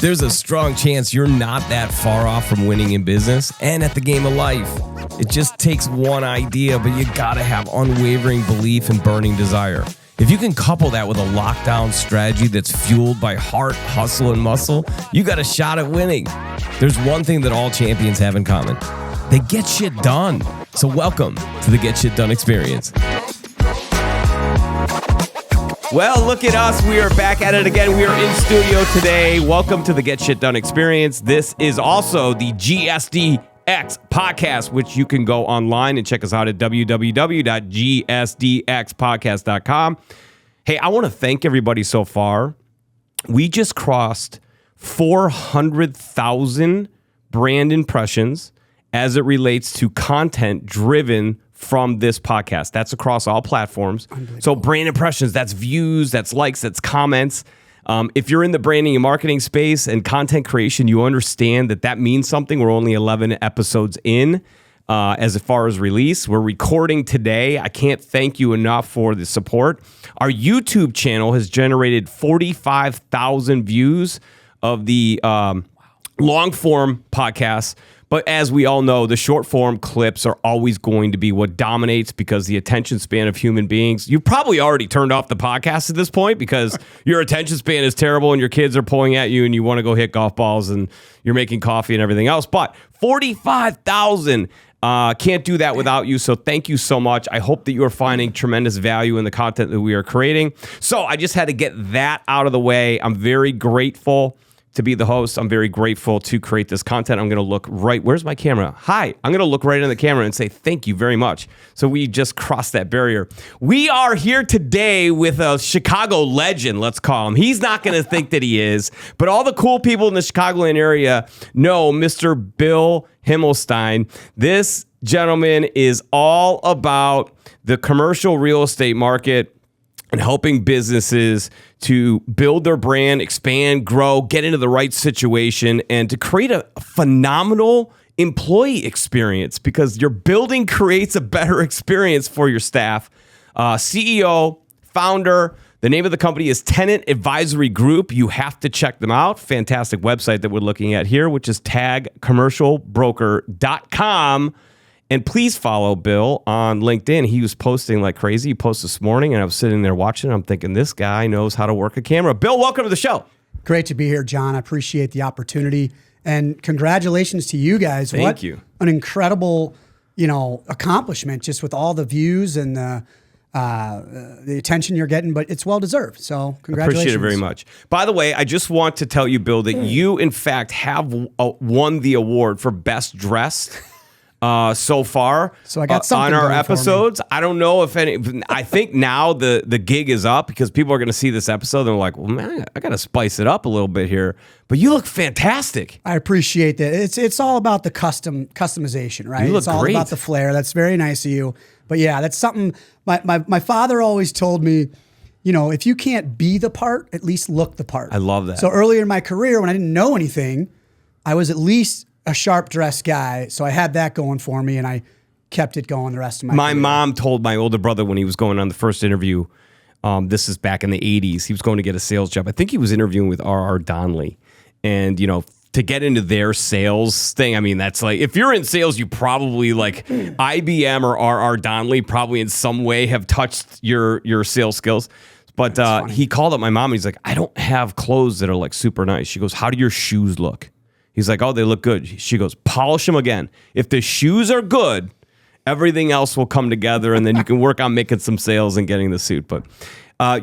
There's a strong chance you're not that far off from winning in business and at the game of life. It just takes one idea, but you gotta have unwavering belief and burning desire. If you can couple that with a lockdown strategy that's fueled by heart, hustle, and muscle, you got a shot at winning. There's one thing that all champions have in common. They get shit done. So welcome to the Get Shit Done experience. Well, look at us. We are back at it again. We are in studio today. Welcome to the Get Shit Done experience. This is also the GSDX podcast, which you can go online and check us out at www.gsdxpodcast.com. Hey, I want to thank everybody so far. We just crossed 400,000 brand impressions as it relates to content driven from this podcast. That's across all platforms. So brand impressions, that's views, that's likes, that's comments. If you're in the branding and marketing space and content creation, you understand that that means something. We're only 11 episodes in as far as release. We're recording today. I can't thank you enough for the support. Our YouTube channel has generated 45,000 views of the long form podcasts. But as we all know, the short form clips are always going to be what dominates because the attention span of human beings. You've probably already turned off the podcast at this point because your attention span is terrible and your kids are pulling at you and you want to go hit golf balls and you're making coffee and everything else. But 45,000 can't do that without you. So thank you so much. I hope that you are finding tremendous value in the content that we are creating. So I just had to get that out of the way. I'm very grateful to be the host. I'm very grateful to create this content. I'm going to look right. Where's my camera? Hi. I'm going to look right in the camera and say thank you very much. So we just crossed that barrier. We are here today with a Chicago legend, let's call him. He's not going to think that he is, but all the cool people in the Chicagoland area know Mr. Bill Himmelstein. This gentleman is all about the commercial real estate market and helping businesses to build their brand, expand, grow, get into the right situation, and to create a phenomenal employee experience because your building creates a better experience for your staff. CEO, founder, the name of the company is Tenant Advisory Group. You have to check them out. Fantastic website that we're looking at here, which is tagcommercialbroker.com. And please follow Bill on LinkedIn. He was posting like crazy. He posted this morning, and I was sitting there watching. I'm thinking, this guy knows how to work a camera. Bill, welcome to the show. Great to be here, John. I appreciate the opportunity. And congratulations to you guys. Thank you. An incredible, accomplishment just with all the views and the attention you're getting, but it's well-deserved. So congratulations. Appreciate it very much. By the way, I just want to tell you, Bill, that you, in fact, have won the award for Best Dressed so far. So I got something on our episodes. I don't know if any. I think now the gig is up because people are going to see this episode and they're like, "Well, man, I got to spice it up a little bit here." But you look fantastic. I appreciate that. It's all about the customization, right? You look it's all great. about the flair. That's very nice of you. But yeah, that's something my father always told me. If you can't be the part, at least look the part. I love that. So earlier in my career, when I didn't know anything, I was at least a sharp dressed guy. So I had that going for me and I kept it going the rest of my career. Mom told my older brother when he was going on the first interview, this is back in the 80s, he was going to get a sales job. I think he was interviewing with R.R. Donnelley. And, to get into their sales thing, I mean, that's like, if you're in sales, you probably like IBM or R.R. Donnelley probably in some way have touched your sales skills. But he called up my mom and he's like, I don't have clothes that are like super nice. She goes, how do your shoes look? He's like, oh, they look good. She goes, polish them again. If the shoes are good, everything else will come together, and then you can work on making some sales and getting the suit. But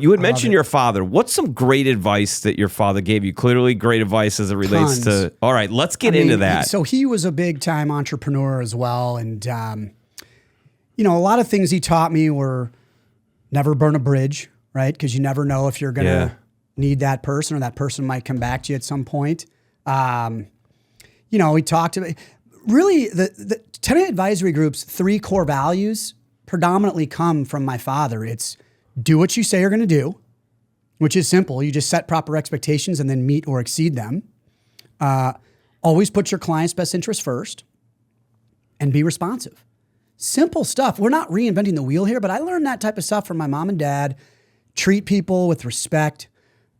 you had mentioned your father. What's some great advice that your father gave you? Clearly great advice as it relates to... All right, let's get into that. So he was a big-time entrepreneur as well. And, a lot of things he taught me were never burn a bridge, right? Because you never know if you're going to need that person or that person might come back to you at some point. He talked about really the Tenant Advisory Group's 3 core values predominantly come from my father. It's do what you say you're going to do, which is simple. You just set proper expectations and then meet or exceed them. Always put your client's best interest first and be responsive. Simple stuff. We're not reinventing the wheel here, but I learned that type of stuff from my mom and dad. Treat people with respect,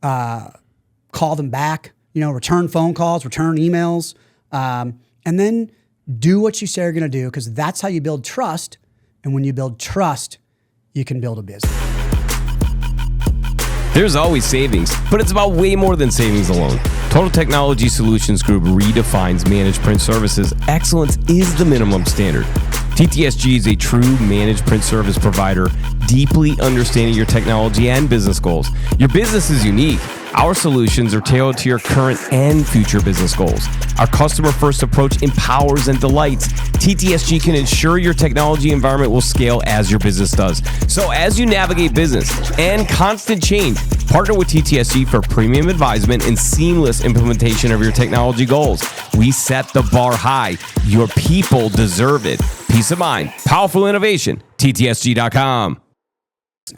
call them back, return phone calls, return emails, and then do what you say you're going to do, because that's how you build trust. And when you build trust, you can build a business. There's always savings, but it's about way more than savings alone. Total Technology Solutions Group redefines managed print services. Excellence is the minimum standard. TTSG is a true managed print service provider, deeply understanding your technology and business goals. Your business is unique. Our solutions are tailored to your current and future business goals. Our customer-first approach empowers and delights. TTSG can ensure your technology environment will scale as your business does. So as you navigate business and constant change, partner with TTSG for premium advisement and seamless implementation of your technology goals. We set the bar high. Your people deserve it. Peace of mind, powerful innovation, TTSG.com.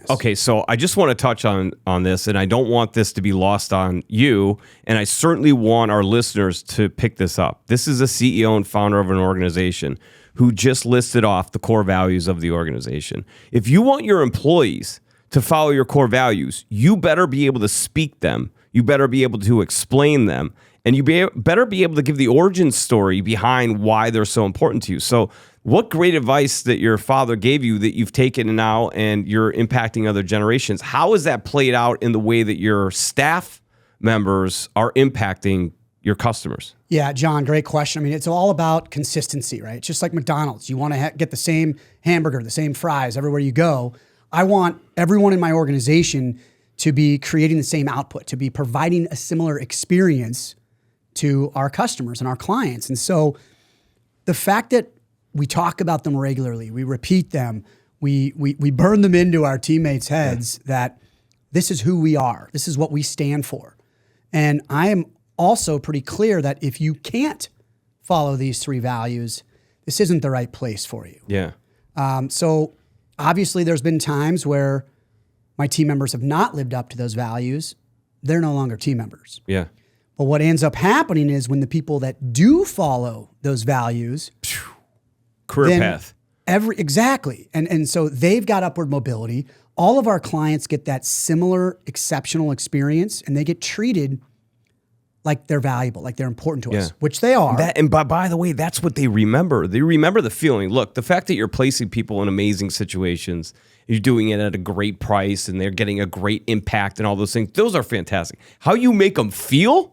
Okay, so I just want to touch on this, and I don't want this to be lost on you, and I certainly want our listeners to pick this up. This is a CEO and founder of an organization who just listed off the core values of the organization. If you want your employees to follow your core values, you better be able to speak them, you better be able to explain them, and you better be able to give the origin story behind why they're so important to you. So what great advice that your father gave you that you've taken now and you're impacting other generations. How has that played out in the way that your staff members are impacting your customers? Yeah, John, great question. I mean, it's all about consistency, right? It's just like McDonald's. You want to get the same hamburger, the same fries everywhere you go. I want everyone in my organization to be creating the same output, to be providing a similar experience to our customers and our clients. And so the fact that we talk about them regularly, we repeat them, we burn them into our teammates' heads that this is who we are, this is what we stand for. And I am also pretty clear that if you can't follow these three values, this isn't the right place for you. Yeah. So obviously there's been times where my team members have not lived up to those values. They're no longer team members. Yeah. But what ends up happening is when the people that do follow those values, career path. Exactly. And so they've got upward mobility. All of our clients get that similar exceptional experience, and they get treated like they're valuable, like they're important to us, which they are. And by the way, that's what they remember. They remember the feeling. Look, the fact that you're placing people in amazing situations, you're doing it at a great price, and they're getting a great impact and all those things, those are fantastic. How you make them feel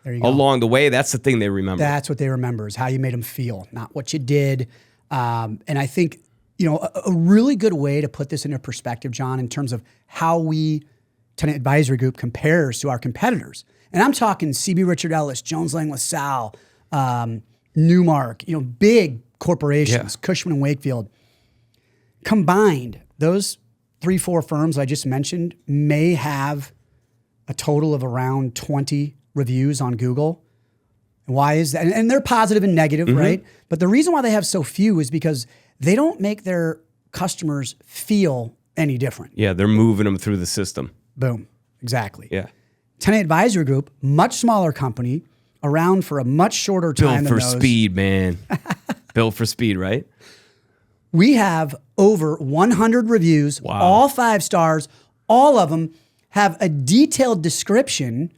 along the way, that's the thing they remember. That's what they remember, is how you made them feel, not what you did. And I think, a really good way to put this into perspective, John, in terms of how Tenant Advisory Group compares to our competitors. And I'm talking CB Richard Ellis, Jones Lang LaSalle, Newmark, big corporations, Cushman & Wakefield. Combined, those 3-4 firms I just mentioned may have a total of around 20 reviews on Google. Why is that? And they're positive and negative, right? But the reason why they have so few is because they don't make their customers feel any different. Yeah, they're moving them through the system. Boom. Exactly. Yeah. Tenant Advisory Group, much smaller company, around for a much shorter time than those. Built for speed, man. Built for speed, right? We have over 100 reviews, all 5 stars. All of them have a detailed description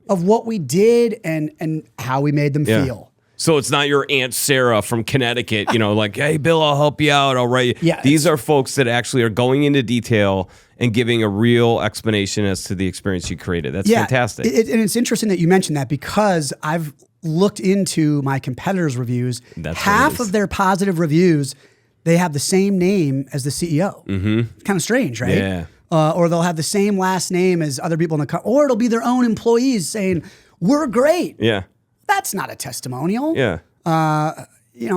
of what we did and how we made them feel. So it's not your Aunt Sarah from Connecticut, like, hey, Bill, I'll help you out. I'll write you. Yeah, these are folks that actually are going into detail and giving a real explanation as to the experience you created. That's fantastic. And it's interesting that you mentioned that, because I've looked into my competitors' reviews. Half of their positive reviews, they have the same name as the CEO. It's kind of strange, right? Yeah. Or they'll have the same last name as other people in the company, or it'll be their own employees saying, we're great. Yeah. That's not a testimonial. Yeah.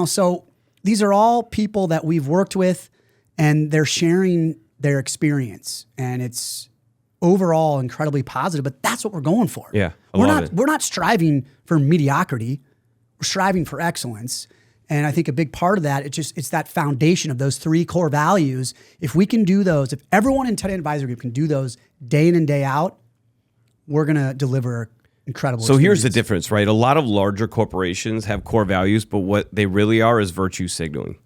So these are all people that we've worked with, and they're sharing their experience, and it's overall incredibly positive, but that's what we're going for. Yeah. We're not striving for mediocrity. We're striving for excellence. And I think a big part of that, it's that foundation of those 3 core values. If we can do those, if everyone in Tenant Advisory Group can do those day in and day out, we're going to deliver incredible experience. Here's the difference, right? A lot of larger corporations have core values, but what they really are is virtue signaling,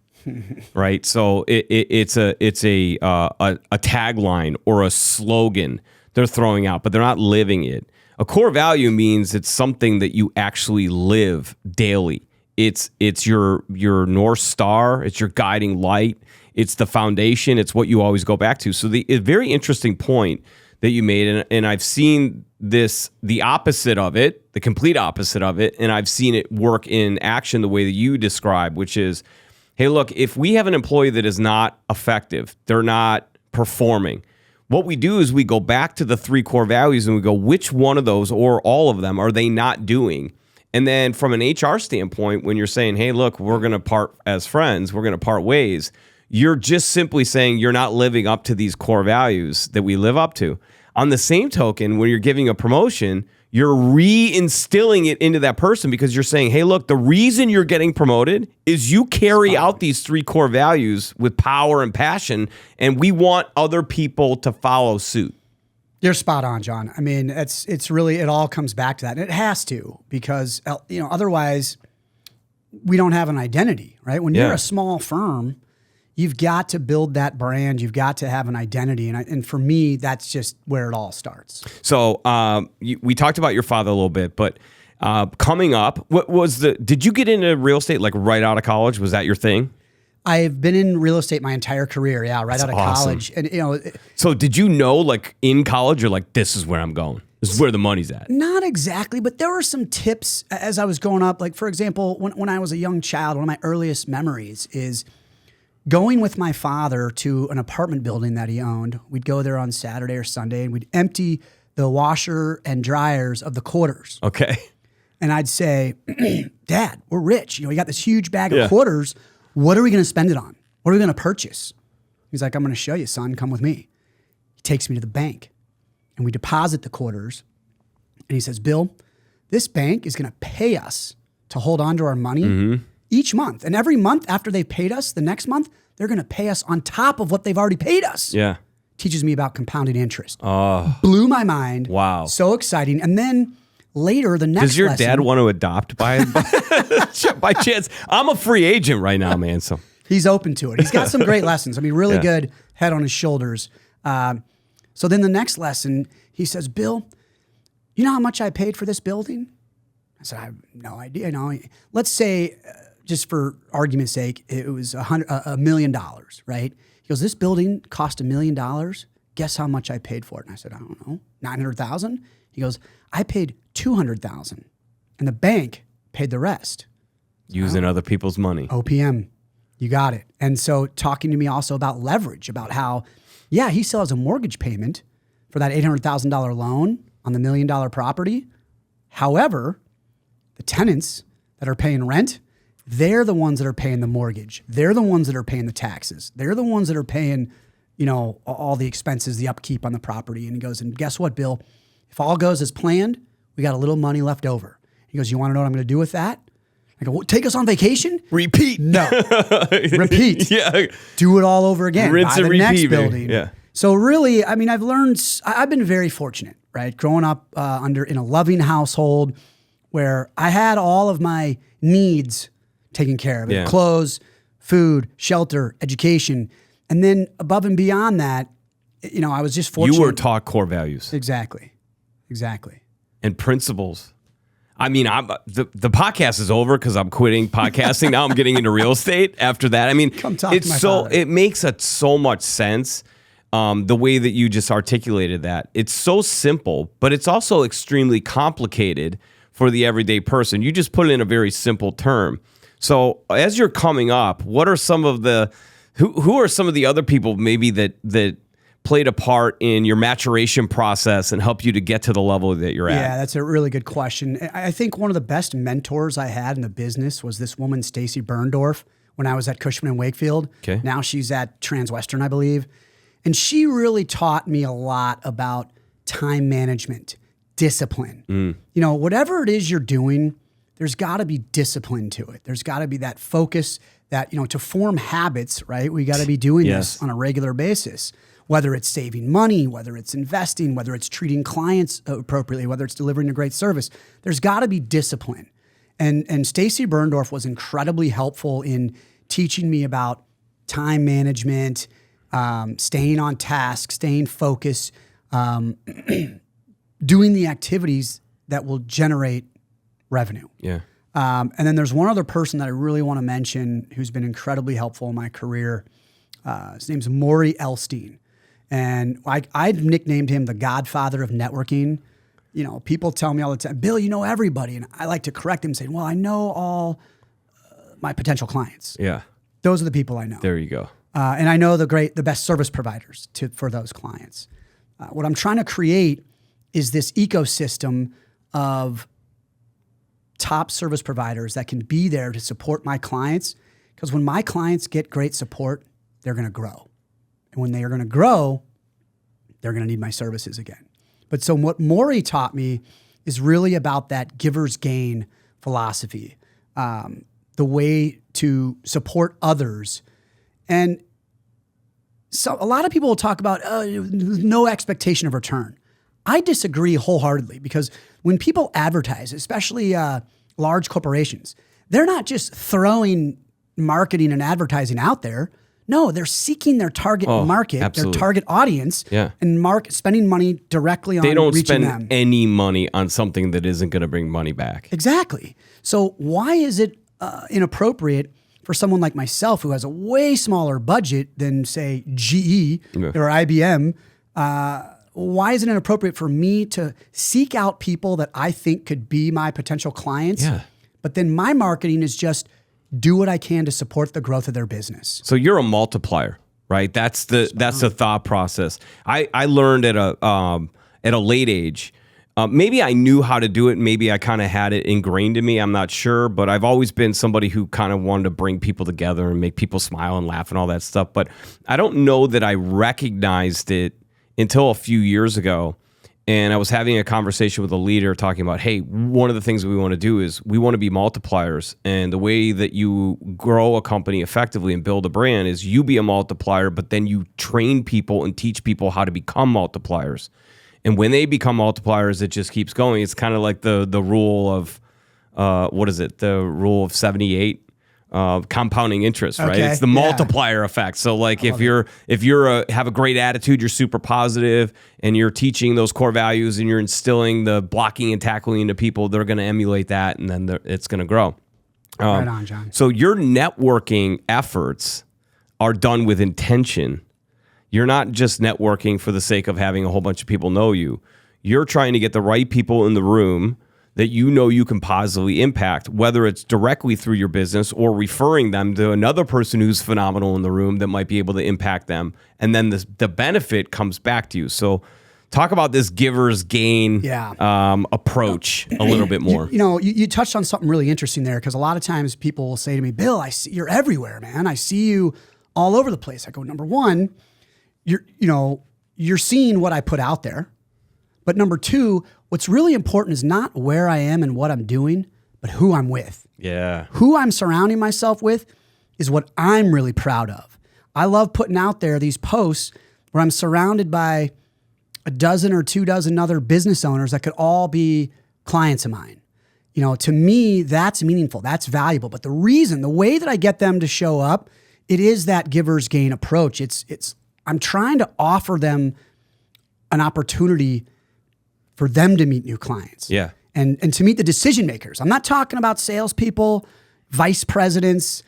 right? So it's a tagline or a slogan. they're throwing out, but they're not living it. A core value means it's something that you actually live daily. It's your North Star. It's your guiding light. It's the foundation. It's what you always go back to. So a very interesting point that you made, and I've seen the opposite of it, the complete opposite of it, and I've seen it work in action the way that you describe, which is, hey, look, if we have an employee that is not effective, they're not performing, what we do is we go back to the 3 core values and we go, which one of those or all of them are they not doing? And then from an HR standpoint, when you're saying, hey, look, we're going to part as friends, we're going to part ways, you're just simply saying you're not living up to these core values that we live up to. On the same token, when you're giving a promotion, you're reinstilling it into that person because you're saying, hey, look, the reason you're getting promoted is you carry out these 3 core values with power and passion, and we want other people to follow suit. You're spot on, John. I mean, it's really, it all comes back to that. And it has to, because otherwise we don't have an identity, right? When you're a small firm, you've got to build that brand. You've got to have an identity. And for me, that's just where it all starts. So we talked about your father a little bit, but coming up, did you get into real estate like right out of college? Was that your thing? I've been in real estate my entire career. Yeah, right out of college. And so did you know, like in college, you're like, this is where I'm going. This is where the money's at. Not exactly, but there were some tips as I was growing up. Like, for example, when I was a young child, one of my earliest memories is going with my father to an apartment building that he owned. We'd go there on Saturday or Sunday, and we'd empty the washer and dryers of the quarters. Okay. And I'd say, Dad, we're rich. We got this huge bag of quarters. What are we going to spend it on? What are we going to purchase? He's like, I'm going to show you, son. Come with me. He takes me to the bank, and we deposit the quarters. And he says, Bill, this bank is going to pay us to hold on to our money each month. And every month after they've paid us, the next month, they're going to pay us on top of what they've already paid us. Yeah. Teaches me about compounded interest. Oh. Blew my mind. Wow. So exciting. And then later, the next Does your dad want to adopt by chance? I'm a free agent right now, man. So he's open to it. He's got some great lessons. I mean, really good head on his shoulders. So then the next lesson, he says, Bill, you know how much I paid for this building? I said, I have no idea. Let's say, just for argument's sake, it was $1 million, right? He goes, this building cost $1 million. Guess how much I paid for it? And I said, I don't know, $900,000. He goes, I paid $200,000, and the bank paid the rest. Using other people's money. OPM, you got it. And so talking to me also about leverage, about how, he still has a mortgage payment for that $800,000 loan on the $1 million property. However, the tenants that are paying rent, they're the ones that are paying the mortgage. They're the ones that are paying the taxes. They're the ones that are paying, all the expenses, the upkeep on the property. And he goes, and guess what, Bill? If all goes as planned, we got a little money left over. He goes, you want to know what I'm going to do with that? I go, well, take us on vacation? Repeat. No. Repeat. Yeah. Do it all over again. Rinse and repeat, next building. Yeah. So really, I mean, I've been very fortunate, right? Growing up in a loving household where I had all of my needs taken care of. Clothes, food, shelter, education. And then above and beyond that, I was just fortunate. You were taught core values. Exactly. And principles. I mean, the podcast is over because I'm quitting podcasting. Now I'm getting into real estate after that. I mean, it makes so much sense the way that you just articulated that. It's so simple, but it's also extremely complicated for the everyday person. You just put it in a very simple term. So as you're coming up, what are some of the who are some of the other people maybe that played a part in your maturation process and helped you to get to the level that you're at? Yeah, that's a really good question. I think one of the best mentors I had in the business was this woman, Stacy Berndorf, when I was at Cushman & Wakefield. Okay. Now she's at Transwestern, I believe. And she really taught me a lot about time management, discipline. Whatever it is you're doing, there's got to be discipline to it. There's got to be that focus that, to form habits, right? We got to be doing this on a regular basis. Whether it's saving money, whether it's investing, whether it's treating clients appropriately, whether it's delivering a great service, there's got to be discipline. And Stacy Berndorf was incredibly helpful in teaching me about time management, staying on task, staying focused, doing the activities that will generate revenue. Yeah. And then there's one other person that I really want to mention who's been incredibly helpful in my career. His name's Maury Elstein. And I've nicknamed him the godfather of networking. You know, people tell me all the time, Bill, you know everybody. And I like to correct them saying, well, I know all my potential clients. Yeah. Those are the people I know. There you go. And I know the best service providers for those clients. What I'm trying to create is this ecosystem of top service providers that can be there to support my clients. Because when my clients get great support, they're going to grow. And when they are going to grow, they're going to need my services again. But so what Maury taught me is really about that giver's gain philosophy, the way to support others. And so a lot of people will talk about no expectation of return. I disagree wholeheartedly, because when people advertise, especially large corporations, they're not just throwing marketing and advertising out there. No, they're seeking their target market, absolutely. their target audience, and spending money directly on reaching them. They don't spend any money on something that isn't going to bring money back. Exactly. So why is it inappropriate for someone like myself, who has a way smaller budget than, say, GE or IBM? Why is it inappropriate for me to seek out people that I think could be my potential clients? Yeah. But then my marketing is just do what I can to support the growth of their business. So you're a multiplier, right? That's the thought process. I learned at a late age. Maybe I knew how to do it. Maybe I kind of had it ingrained in me. I'm not sure, but I've always been somebody who kind of wanted to bring people together and make people smile and laugh and all that stuff. But I don't know that I recognized it until a few years ago. And I was having a conversation with a leader talking about, hey, one of the things we want to do is we want to be multipliers. And the way that you grow a company effectively and build a brand is you be a multiplier, but then you train people and teach people how to become multipliers. And when they become multipliers, it just keeps going. It's kind of like the rule of, the rule of 78. Compounding interest, right? Okay, It's the multiplier effect. So like if you're have a great attitude, you're super positive, and you're teaching those core values and you're instilling the blocking and tackling into people, they're going to emulate that, and then it's going to grow. Right on, John. So your networking efforts are done with intention. You're not just networking for the sake of having a whole bunch of people know you. You're trying to get the right people in the room that you know you can positively impact, whether it's directly through your business or referring them to another person who's phenomenal in the room that might be able to impact them. And then the benefit comes back to you. So talk about this giver's gain approach a little bit more. You touched on something really interesting there, because a lot of times people will say to me, Bill, I see you're everywhere, man. I see you all over the place. I go, number one, you're seeing what I put out there. But number two, what's really important is not where I am and what I'm doing, but who I'm with. Yeah. Who I'm surrounding myself with is what I'm really proud of. I love putting out there these posts where I'm surrounded by a dozen or 24 other business owners that could all be clients of mine. To me, that's meaningful. That's valuable. But the way that I get them to show up, it is that giver's gain approach. I'm trying to offer them an opportunity for them to meet new clients. Yeah. And to meet the decision makers. I'm not talking about salespeople, vice presidents,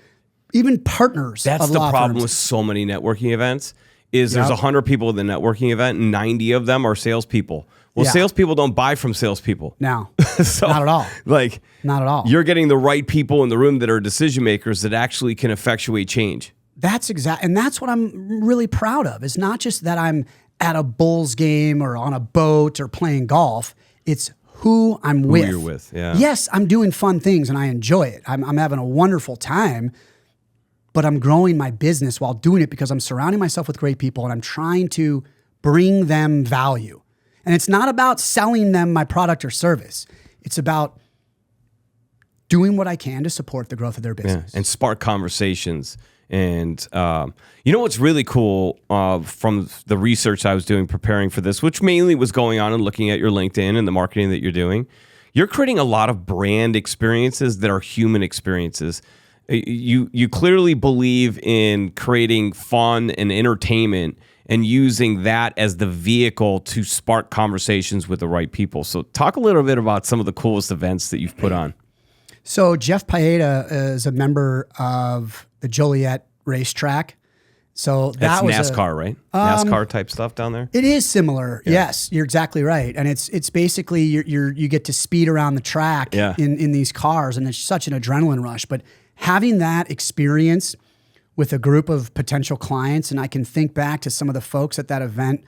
even partners. That's of the law problem firms. with so many networking events is there's 100 people at the networking event and 90 of them are salespeople. Well, salespeople don't buy from salespeople. No, So, not at all. Not at all. You're getting the right people in the room that are decision makers that actually can effectuate change. And that's what I'm really proud of. It's not just that I'm at a Bulls game or on a boat or playing golf. It's who I'm with. Who you're with, yeah. Yes, I'm doing fun things and I enjoy it. I'm having a wonderful time, but I'm growing my business while doing it because I'm surrounding myself with great people and I'm trying to bring them value. And it's not about selling them my product or service. It's about doing what I can to support the growth of their business. And spark conversations. And what's really cool from the research I was doing preparing for this, which mainly was going on and looking at your LinkedIn and the marketing that you're doing, you're creating a lot of brand experiences that are human experiences. You clearly believe in creating fun and entertainment and using that as the vehicle to spark conversations with the right people. So talk a little bit about some of the coolest events that you've put on. So Jeff Paeta is a member of the Joliet racetrack. So That's was NASCAR, right? NASCAR type stuff down there. It is similar. Yeah. Yes, you're exactly right. And it's basically you get to speed around the track in these cars, and it's such an adrenaline rush. But having that experience with a group of potential clients, and I can think back to some of the folks at that event,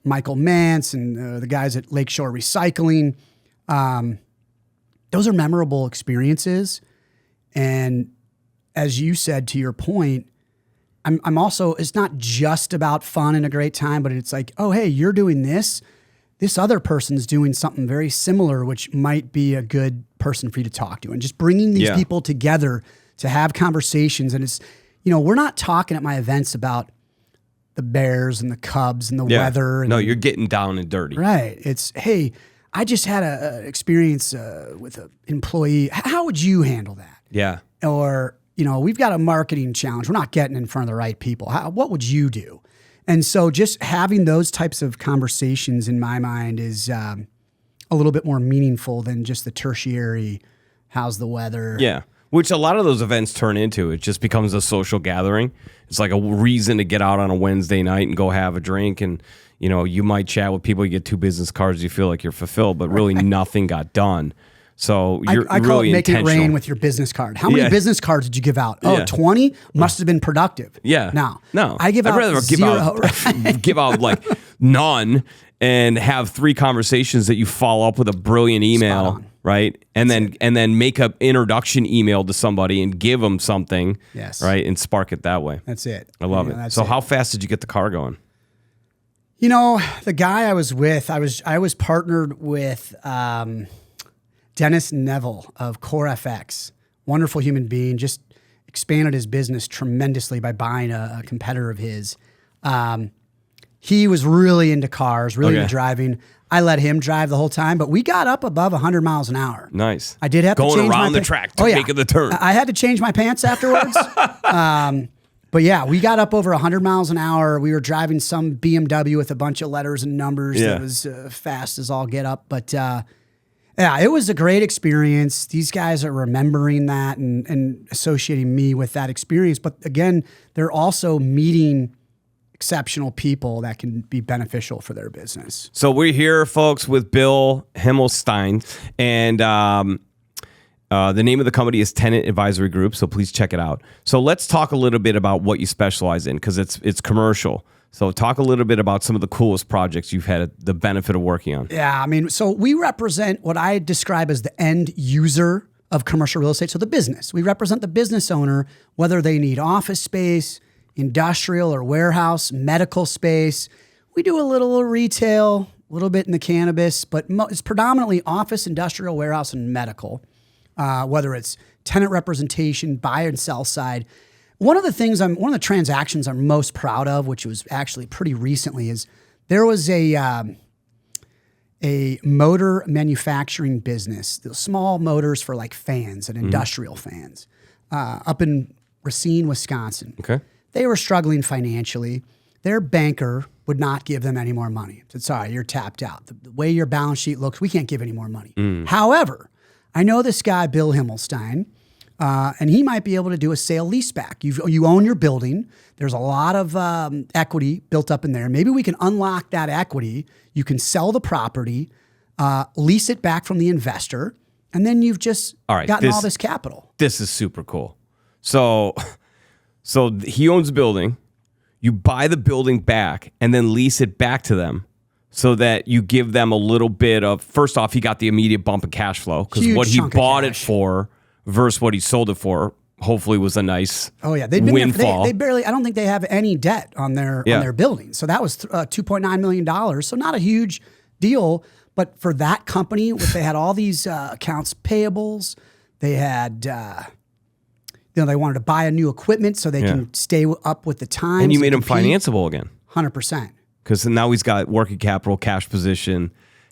Michael Mance and the guys at Lakeshore Recycling. Those are memorable experiences. And as you said, to your point, I'm also, it's not just about fun and a great time, but it's like, oh, hey, you're doing this. This other person's doing something very similar, which might be a good person for you to talk to. And just bringing these people together to have conversations. And it's, we're not talking at my events about the Bears and the Cubs and the weather. And you're getting down and dirty. Right. It's, hey, I just had an experience with an employee. How would you handle that? Yeah. Or, we've got a marketing challenge. We're not getting in front of the right people. What would you do? And so just having those types of conversations in my mind is a little bit more meaningful than just the tertiary, how's the weather? Yeah, which a lot of those events turn into. It just becomes a social gathering. It's like a reason to get out on a Wednesday night and go have a drink. And, you might chat with people. You get 2 business cards. You feel like you're fulfilled, but really nothing got done. So you're I call really it making it intentional. rain with your business card. How many business cards did you give out? Oh, 20? Must have been productive. Yeah. No. I give out zero. Give out like none and have 3 conversations that you follow up with a brilliant email, right? And then make an introduction email to somebody and give them something, right? And spark it that way. That's it. I love it. So how fast did you get the car going? The guy I was with, I was partnered with Dennis Neville of Core FX, wonderful human being, just expanded his business tremendously by buying a competitor of his. He was really into cars, really into driving. I let him drive the whole time, but we got up above 100 miles an hour. Nice. I did have to change going around the track to make the turn. I had to change my pants afterwards. But yeah, we got up over 100 miles an hour. We were driving some BMW with a bunch of letters and numbers that was fast as all get up. But yeah, it was a great experience. These guys are remembering that and associating me with that experience. But again, they're also meeting exceptional people that can be beneficial for their business. So we're here, folks, with Bill Himmelstein. And the name of the company is Tenant Advisory Group, so please check it out. So let's talk a little bit about what you specialize in, because it's commercial. So talk a little bit about some of the coolest projects you've had the benefit of working on. Yeah, so we represent what I describe as the end user of commercial real estate, so the business. We represent the business owner, whether they need office space, industrial or warehouse, medical space. We do a little retail, a little bit in the cannabis, but it's predominantly office, industrial, warehouse, and medical, whether it's tenant representation, buy and sell side. One of the transactions I'm most proud of, which was actually pretty recently, is there was a motor manufacturing business, the small motors for like fans and industrial fans, up in Racine, Wisconsin. Okay. They were struggling financially. Their banker would not give them any more money. Said, sorry, you're tapped out. The way your balance sheet looks, we can't give any more money. However, I know this guy, Bill Himmelstein, and he might be able to do a sale leaseback. You own your building. There's a lot of equity built up in there. Maybe we can unlock that equity. You can sell the property, lease it back from the investor, and then you've just gotten all this capital. This is super cool. So he owns the building. You buy the building back and then lease it back to them, so that you give them a little bit of, first off, he got the immediate bump in cash flow, because what he bought it for versus what he sold it for hopefully was a nice windfall. They barely, I don't think they have any debt on their building. So that was $2.9 million. So not a huge deal, but for that company, they had all these accounts payables. They had, they wanted to buy a new equipment so they can stay up with the times. And you made him financeable again. 100%. Because now he's got working capital, cash position.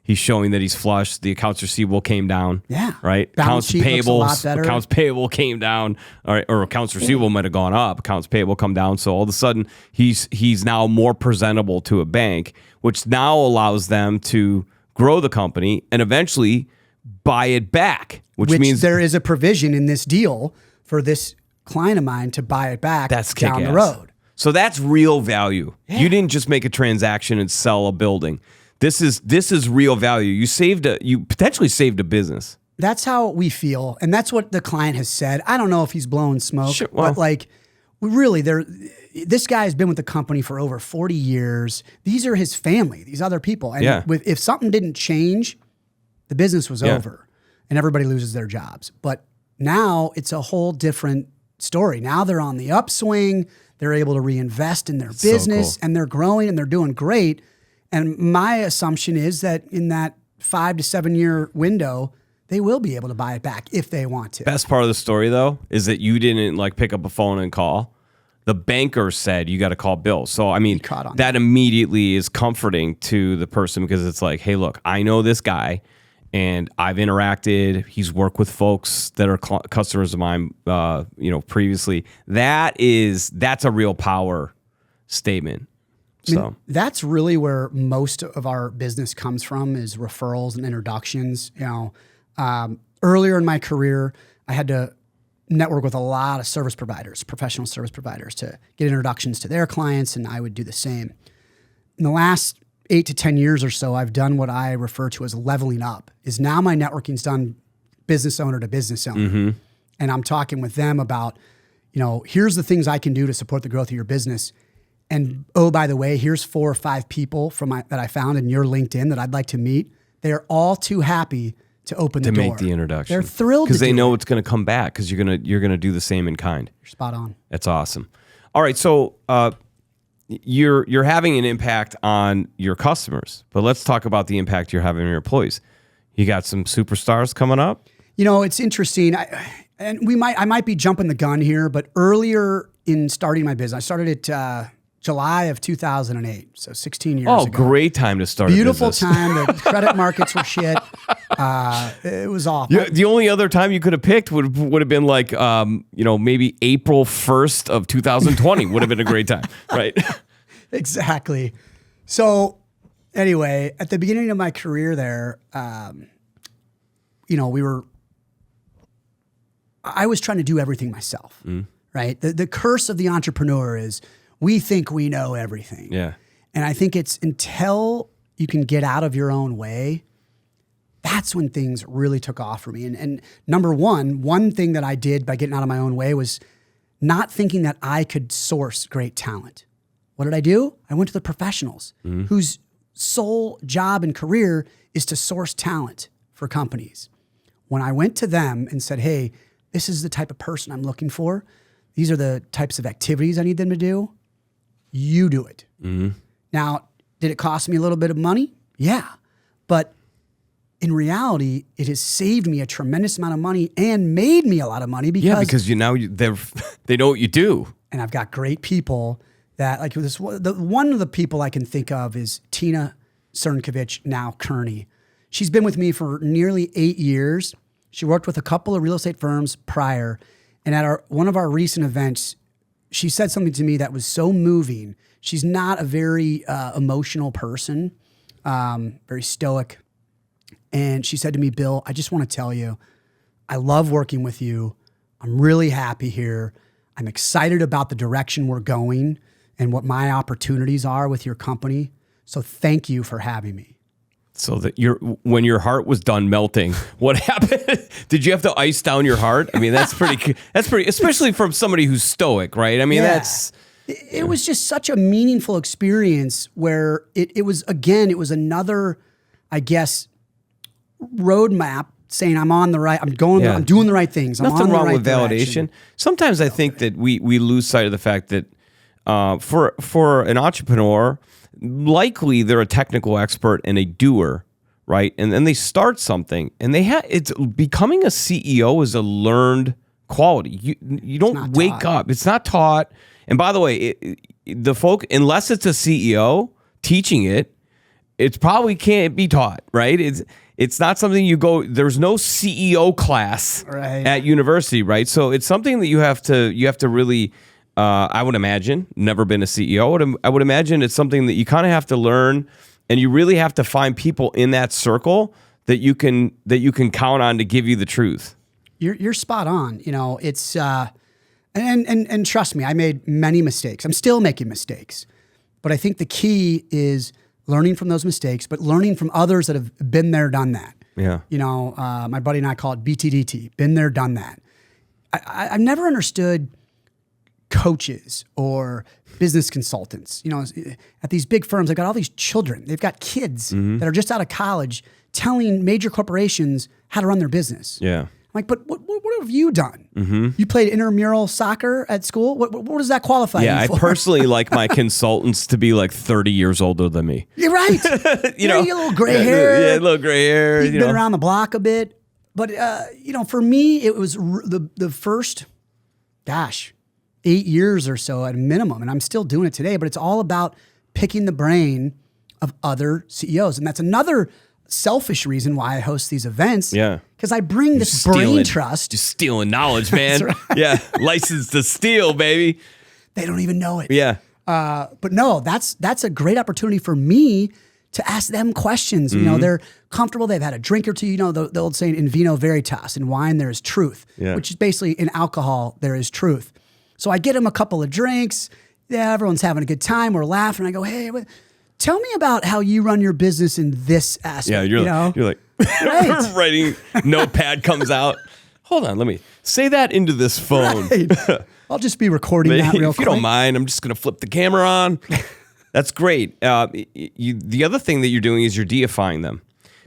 He's showing that he's flush. The accounts receivable came down. Yeah. Right. Balance sheet looks a lot better. Accounts payable came down, or accounts receivable might have gone up. Accounts payable come down. So all of a sudden, he's now more presentable to a bank, which now allows them to grow the company and eventually buy it back, which means there is a provision in this deal for this client of mine to buy it back down the road. So that's real value. Yeah. You didn't just make a transaction and sell a building. This is real value. You potentially saved a business. That's how we feel, and that's what the client has said. I don't know if he's blowing smoke, but like, really, this guy has been with the company for over 40 years. These are his family, these other people, and if something didn't change, the business was over, and everybody loses their jobs. But now it's a whole different story. Now they're on the upswing. They're able to reinvest in their business, and they're growing, and they're doing great. And my assumption is that in that 5 to 7 year window, they will be able to buy it back if they want to. Best part of the story, though, is that you didn't like pick up a phone and call. The banker said you got to call Bill. So, I mean, that immediately is comforting to the person, because it's like, hey, look, I know this guy and I've interacted. He's worked with folks that are customers of mine, previously. That's a real power statement. So I mean, that's really where most of our business comes from, is referrals and introductions. Earlier in my career, I had to network with a lot of service providers, professional service providers, to get introductions to their clients, and I would do the same. In the last 8 to 10 years or so, I've done what I refer to as leveling up. Is now my networking's done business owner to business owner, and I'm talking with them about, here's the things I can do to support the growth of your business. And oh, by the way, here's 4 or 5 people that I found in your LinkedIn that I'd like to meet. They're all too happy to open the door. To make the introduction. They're thrilled because they know it's going to come back, because you're gonna do the same in kind. You're spot on. That's awesome. All right, so you're having an impact on your customers, but let's talk about the impact you're having on your employees. You got some superstars coming up. It's interesting, I might be jumping the gun here, but earlier in starting my business, I started at July of 2008, so 16 years ago. Oh, great time to start Beautiful a business. time. The credit markets were shit. It was awful. Yeah, the only other time you could have picked would have been like, maybe April 1st of 2020 would have been a great time, right? Exactly. So anyway, at the beginning of my career there, I was trying to do everything myself, right? The curse of the entrepreneur is we think we know everything. Yeah. And I think it's until you can get out of your own way, that's when things really took off for me. And number one thing that I did by getting out of my own way was not thinking that I could source great talent. What did I do? I went to the professionals whose sole job and career is to source talent for companies. When I went to them and said, hey, this is the type of person I'm looking for. These are the types of activities I need them to do. You do it. Now, did it cost me a little bit of money? Yeah. But in reality, it has saved me a tremendous amount of money and made me a lot of money because they know what you do. And I've got great people that, like this. One of the people I can think of is Tina Cernkovich, now Kearney. She's been with me for nearly 8 years. She worked with a couple of real estate firms prior. And at one of our recent events, she said something to me that was so moving. She's not a very emotional person, very stoic. And she said to me, Bill, I just want to tell you, I love working with you. I'm really happy here. I'm excited about the direction we're going and what my opportunities are with your company. So thank you for having me. So that when your heart was done melting, what happened? Did you have to ice down your heart? I mean, that's pretty, especially from somebody who's stoic, right? I mean, it was just such a meaningful experience where it was another, I guess, roadmap saying I'm on the right, I'm doing the right things. Nothing wrong with validation. Sometimes I think that we lose sight of the fact that for an entrepreneur, likely they're a technical expert and a doer, right? And then they start something, and it's becoming a CEO is a learned quality. You don't wake up. It's not taught. And by the way, unless it's a CEO teaching it, it probably can't be taught, right? It's not something you go. There's no CEO class at university, right? So it's something that you have to really. I would imagine, never been a CEO. I would imagine it's something that you kind of have to learn, and you really have to find people in that circle that you can count on to give you the truth. You're spot on. You know, it's and trust me, I made many mistakes. I'm still making mistakes, but I think the key is learning from those mistakes, but learning from others that have been there, done that. Yeah. You know, my buddy and I call it BTDT. Been there, done that. I've never understood coaches or business consultants. You know, at these big firms, they've got all these children. They've got kids that are just out of college telling major corporations how to run their business. Yeah. I'm like, but what have you done? You played intramural soccer at school? What does that qualify you for? I personally like my consultants to be like 30 years older than me. You're right. you know, you get a little gray hair. Yeah, a little gray hair. You've been around the block a bit. But, you know, for me, it was the first, 8 years or so at a minimum, and I'm still doing it today, but it's all about picking the brain of other CEOs. And that's another selfish reason why I host these events. Yeah. Because I bring this brain trust. Just stealing knowledge, man. Right. Yeah. License to steal, baby. They don't even know it. Yeah. But no, that's a great opportunity for me to ask them questions. You know, they're comfortable. They've had a drink or two. You know, the old saying, in vino veritas, in wine there is truth, which is basically in alcohol there is truth. So I get them a couple of drinks. Yeah, everyone's having a good time. We're laughing. I go, hey, tell me about how you run your business in this aspect. Yeah, you're like right. writing, notepad comes out. Hold on, let me say that into this phone. Right. I'll just be recording that real quick. If you don't mind, I'm just going to flip the camera on. That's great. The other thing that you're doing is you're deifying them.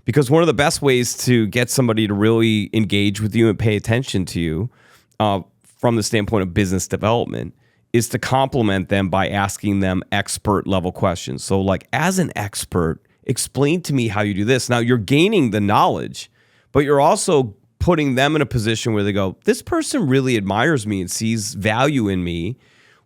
Because one of the best ways to get somebody to really engage with you and pay attention to you from the standpoint of business development is to compliment them by asking them expert level questions. So like, as an expert, explain to me how you do this. Now you're gaining the knowledge, but you're also putting them in a position where they go, this person really admires me and sees value in me,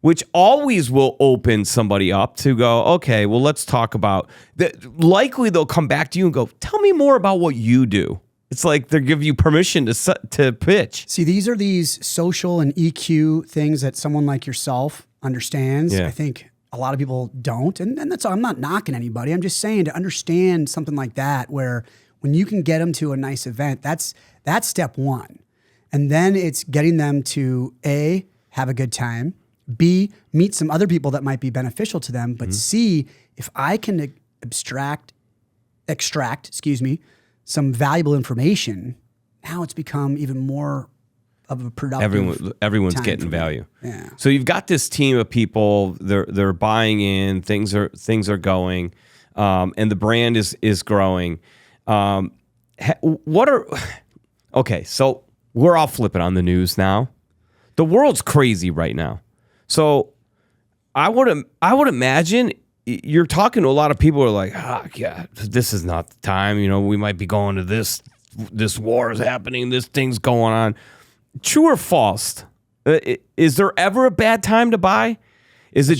which always will open somebody up to go, okay, well, let's talk about that. Likely they'll come back to you and go, tell me more about what you do. It's like they give you permission to pitch. See, these are these social and EQ things that someone like yourself understands. Yeah. I think a lot of people don't. And that's all. I'm not knocking anybody. I'm just saying, to understand something like that, where when you can get them to a nice event, that's step one. And then it's getting them to A, have a good time, B, meet some other people that might be beneficial to them, but C, if I can extract, some valuable information, now it's become even more of a productive. Everyone's getting value. Yeah. So you've got this team of people. They're buying in. Things are going, and the brand is growing. Okay, so we're all flipping on the news now. The world's crazy right now. So I would imagine you're talking to a lot of people who are like, yeah, this is not the time. You know, we might be going to this war is happening. This thing's going on. True or false? Is there ever a bad time to buy? Is it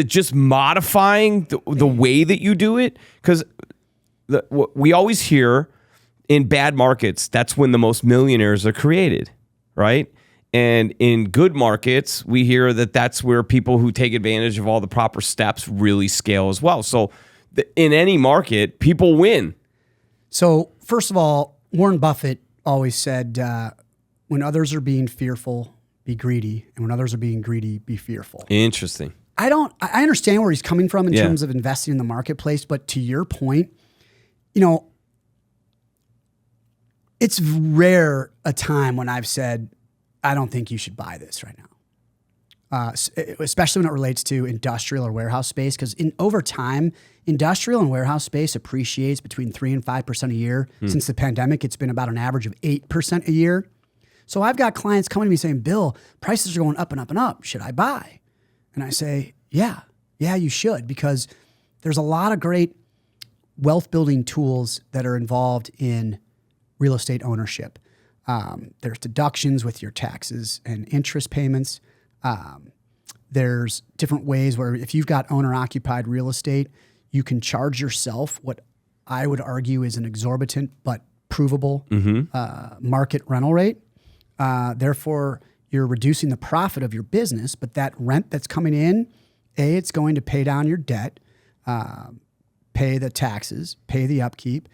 just modifying the way that you do it? Because we always hear in bad markets, that's when the most millionaires are created, right? And in good markets, we hear that that's where people who take advantage of all the proper steps really scale as well. So in any market, people win. So first of all, Warren Buffett always said, when others are being fearful, be greedy. And when others are being greedy, be fearful. Interesting. I understand where he's coming from in terms of investing in the marketplace. But to your point, you know, it's rare a time when I've said, I don't think you should buy this right now, especially when it relates to industrial or warehouse space, because over time, industrial and warehouse space appreciates between 3 and 5% a year. Since the pandemic, it's been about an average of 8% a year. So I've got clients coming to me saying, Bill, prices are going up and up and up. Should I buy? And I say, yeah, you should, because there's a lot of great wealth building tools that are involved in real estate ownership. There's deductions with your taxes and interest payments. There's different ways where if you've got owner-occupied real estate, you can charge yourself what I would argue is an exorbitant but provable market rental rate. Therefore, you're reducing the profit of your business, but that rent that's coming in, it's going to pay down your debt, pay the taxes, pay the upkeep,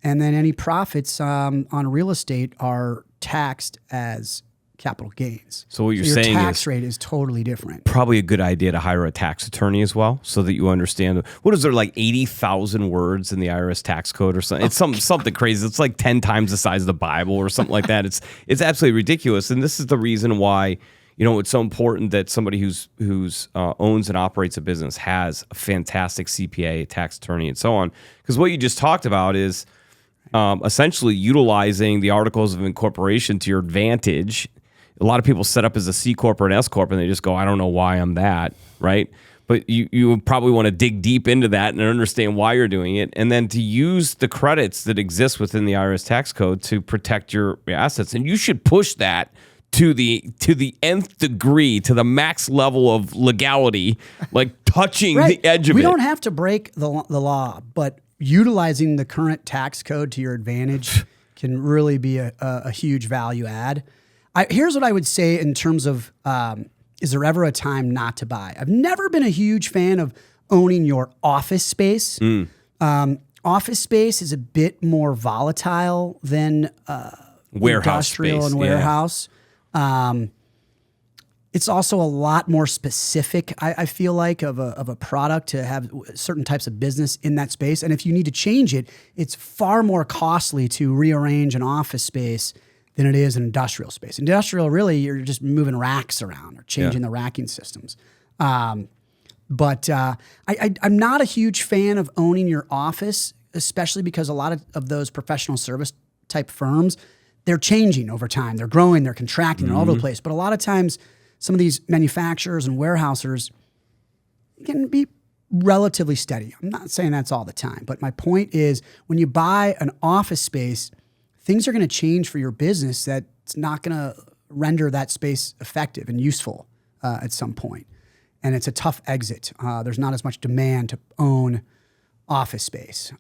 and then any profits on real estate are taxed as capital gains. So what you're your saying tax is rate is totally different. probably a good idea to hire a tax attorney as well, so that you understand. What is there, like 80,000 words in the IRS tax code or something? It's something crazy. It's like 10 times the size of the Bible or something like that. It's absolutely ridiculous. And this is the reason why, it's so important that somebody who's owns and operates a business has a fantastic CPA, tax attorney, and so on. Because what you just talked about is essentially utilizing the articles of incorporation to your advantage. A lot of people set up as a C Corp or an S Corp and they just go, I don't know why I'm that, right? But you probably want to dig deep into that and understand why you're doing it, and then to use the credits that exist within the IRS tax code to protect your assets. And you should push that to the nth degree, to the max level of legality, like touching the edge of it. We don't have to break the law, but utilizing the current tax code to your advantage can really be a huge value add. Here's what I would say in terms of, is there ever a time not to buy? I've never been a huge fan of owning your office space. Office space is a bit more volatile than warehouse industrial space, and warehouse. It's also a lot more specific, I feel like, of a product to have certain types of business in that space. And if you need to change it, it's far more costly to rearrange an office space than it is an industrial space. Industrial, really, you're just moving racks around or changing the racking systems. But I'm not a huge fan of owning your office, especially because a lot of those professional service type firms, they're changing over time. They're growing, they're contracting, they're all over the place. But a lot of times, some of these manufacturers and warehousers can be relatively steady. I'm not saying that's all the time, but my point is when you buy an office space, things are going to change for your business that's not going to render that space effective and useful at some point. And it's a tough exit. There's not as much demand to own office space.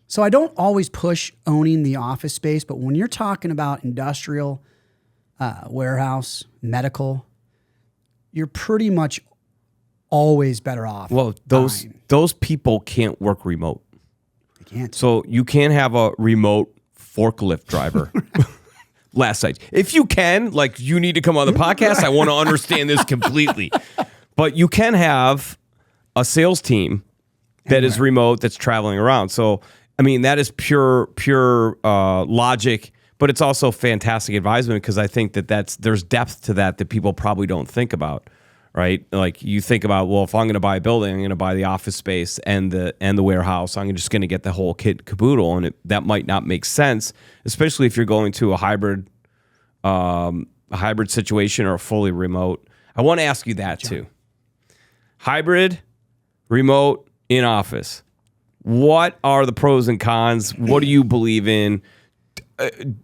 So I don't always push owning the office space, but when you're talking about industrial, warehouse, medical, you're pretty much always better off. Well, those people can't work remote. They can't. So you can't have a remote forklift driver. Last night. If you can, like, you need to come on the podcast. I want to understand this completely. But you can have a sales team that is remote, that's traveling around. So, I mean, that is pure logic, but it's also fantastic advisement, because I think there's depth to that people probably don't think about, right? Like, you think about, well, if I'm going to buy a building, I'm going to buy the office space and the warehouse. I'm just going to get the whole kit and caboodle, and that might not make sense, especially if you're going to a hybrid situation or a fully remote. I want to ask you that too. Hybrid, remote, in office. What are the pros and cons? What do you believe in?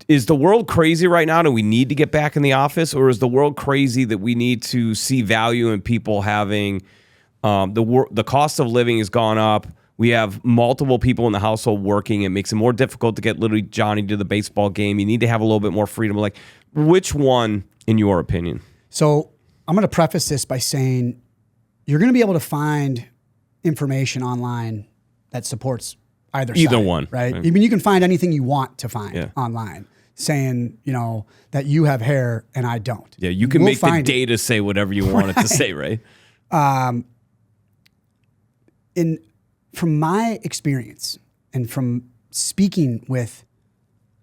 Is the world crazy right now? Do we need to get back in the office, or is the world crazy that we need to see value in people having the cost of living has gone up? We have multiple people in the household working. It makes it more difficult to get literally Johnny to the baseball game. You need to have a little bit more freedom. Like, which one, in your opinion? So I'm going to preface this by saying you're going to be able to find information online that supports either one, right? I mean, you can find anything you want to find online, saying, that you have hair and I don't. Yeah, you can make the data say whatever you want it to say, right? From my experience and from speaking with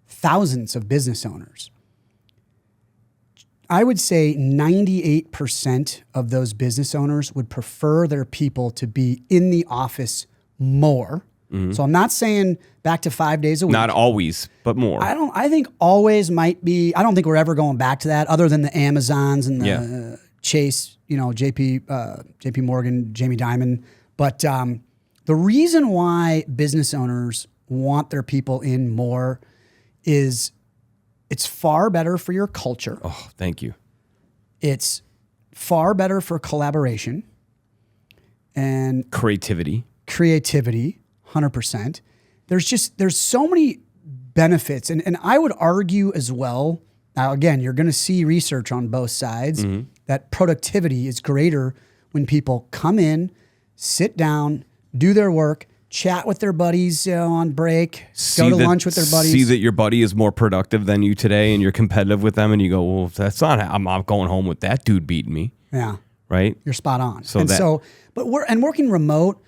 thousands of business owners, I would say 98% of those business owners would prefer their people to be in the office more. Mm-hmm. So I'm not saying back to 5 days a week. Not always, but more. I think always might be. I don't think we're ever going back to that, other than the Amazons and the Chase, JP Morgan, Jamie Dimon. But the reason why business owners want their people in more is it's far better for your culture. Oh, thank you. It's far better for collaboration and creativity. creativity, 100%. There's so many benefits. And I would argue as well, now again, you're going to see research on both sides, that productivity is greater when people come in, sit down, do their work, chat with their buddies on break, go to lunch with their buddies. See that your buddy is more productive than you today and you're competitive with them and you go, well, that's not, I'm not going home with that dude beating me. Yeah. Right? You're spot on. Working remote,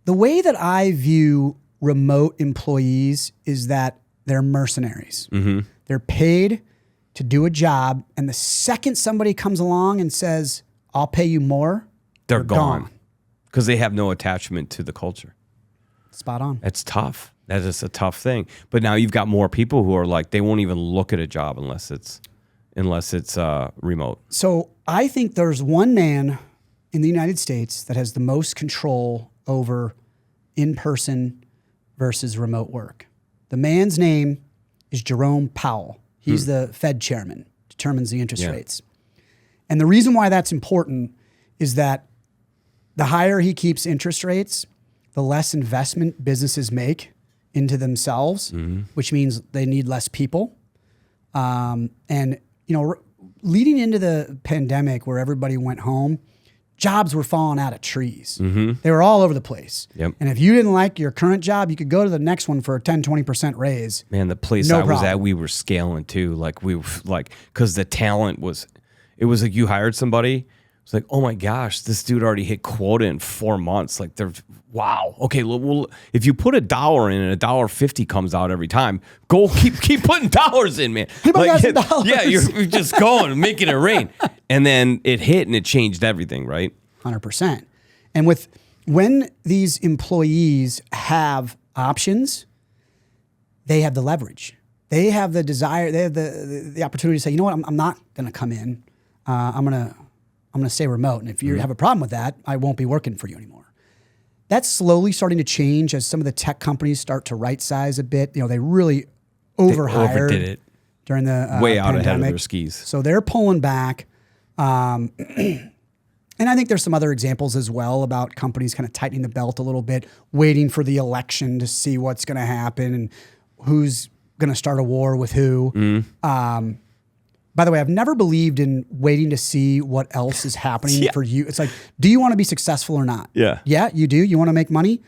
the way that I view remote employees is that they're mercenaries. They're paid to do a job, and the second somebody comes along and says, I'll pay you more, they're gone. Because they have no attachment to the culture. Spot on. That's tough. That is a tough thing. But now you've got more people who are like, they won't even look at a job unless it's remote. So I think there's one man in the United States that has the most control over in-person versus remote work. The man's name is Jerome Powell. He's the Fed chairman, determines the interest rates. And the reason why that's important is that the higher he keeps interest rates, the less investment businesses make into themselves, which means they need less people. And, leading into the pandemic where everybody went home, jobs were falling out of trees. They were all over the place. Yep. And if you didn't like your current job, you could go to the next one for a 10, 20% raise. Man, the place I was at, we were scaling too. Because the talent it was like you hired somebody. It's like, oh my gosh, this dude already hit quota in 4 months. Like wow. Okay, well, if you put $1 in and $1.50 comes out every time, go keep putting dollars in, man. $dollars. Yeah, you're just going, making it rain. And then it hit and it changed everything, right? 100%. And when these employees have options, they have the leverage. They have the desire. They have the opportunity to say, you know what, I'm not going to come in. I'm going to stay remote. And if you have a problem with that, I won't be working for you anymore. That's slowly starting to change as some of the tech companies start to right size a bit. They really overhired overdid it during the way out pandemic. ahead of their skis. So they're pulling back. And I think there's some other examples as well about companies kind of tightening the belt a little bit, waiting for the election to see what's going to happen and who's going to start a war with who. By the way, I've never believed in waiting to see what else is happening for you. It's like, do you want to be successful or not? Yeah. Yeah, you do? You want to make money?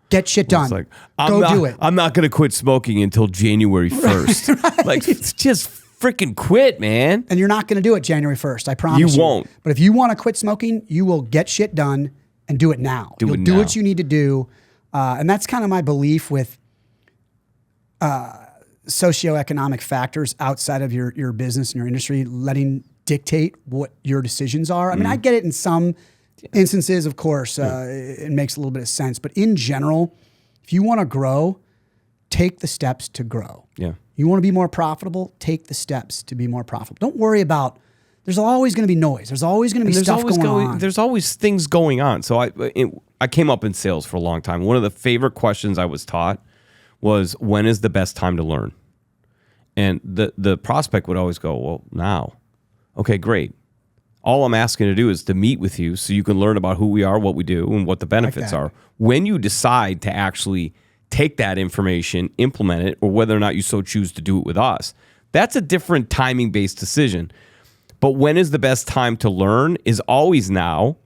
Get shit done. It's like, do it. I'm not going to quit smoking until January 1st. Right. Like, it's just freaking quit, man. And you're not going to do it January 1st. I promise you. You won't. But if you want to quit smoking, you will get shit done and do it now. You'll do what you need to do. And that's kind of my belief with socioeconomic factors outside of your business and your industry letting dictate what your decisions are. I mean, I get it in some instances, of course, it makes a little bit of sense. But in general, if you want to grow, take the steps to grow. Yeah. You want to be more profitable, take the steps to be more profitable. Don't worry about, there's always going to be noise. There's always going to be stuff going on. There's always things going on. So I came up in sales for a long time. One of the favorite questions I was taught was, when is the best time to learn? And the prospect would always go, well, now. Okay, great. All I'm asking to do is to meet with you so you can learn about who we are, what we do, and what the benefits are. When you decide to actually take that information, implement it, or whether or not you so choose to do it with us, that's a different timing-based decision. But when is the best time to learn is always now.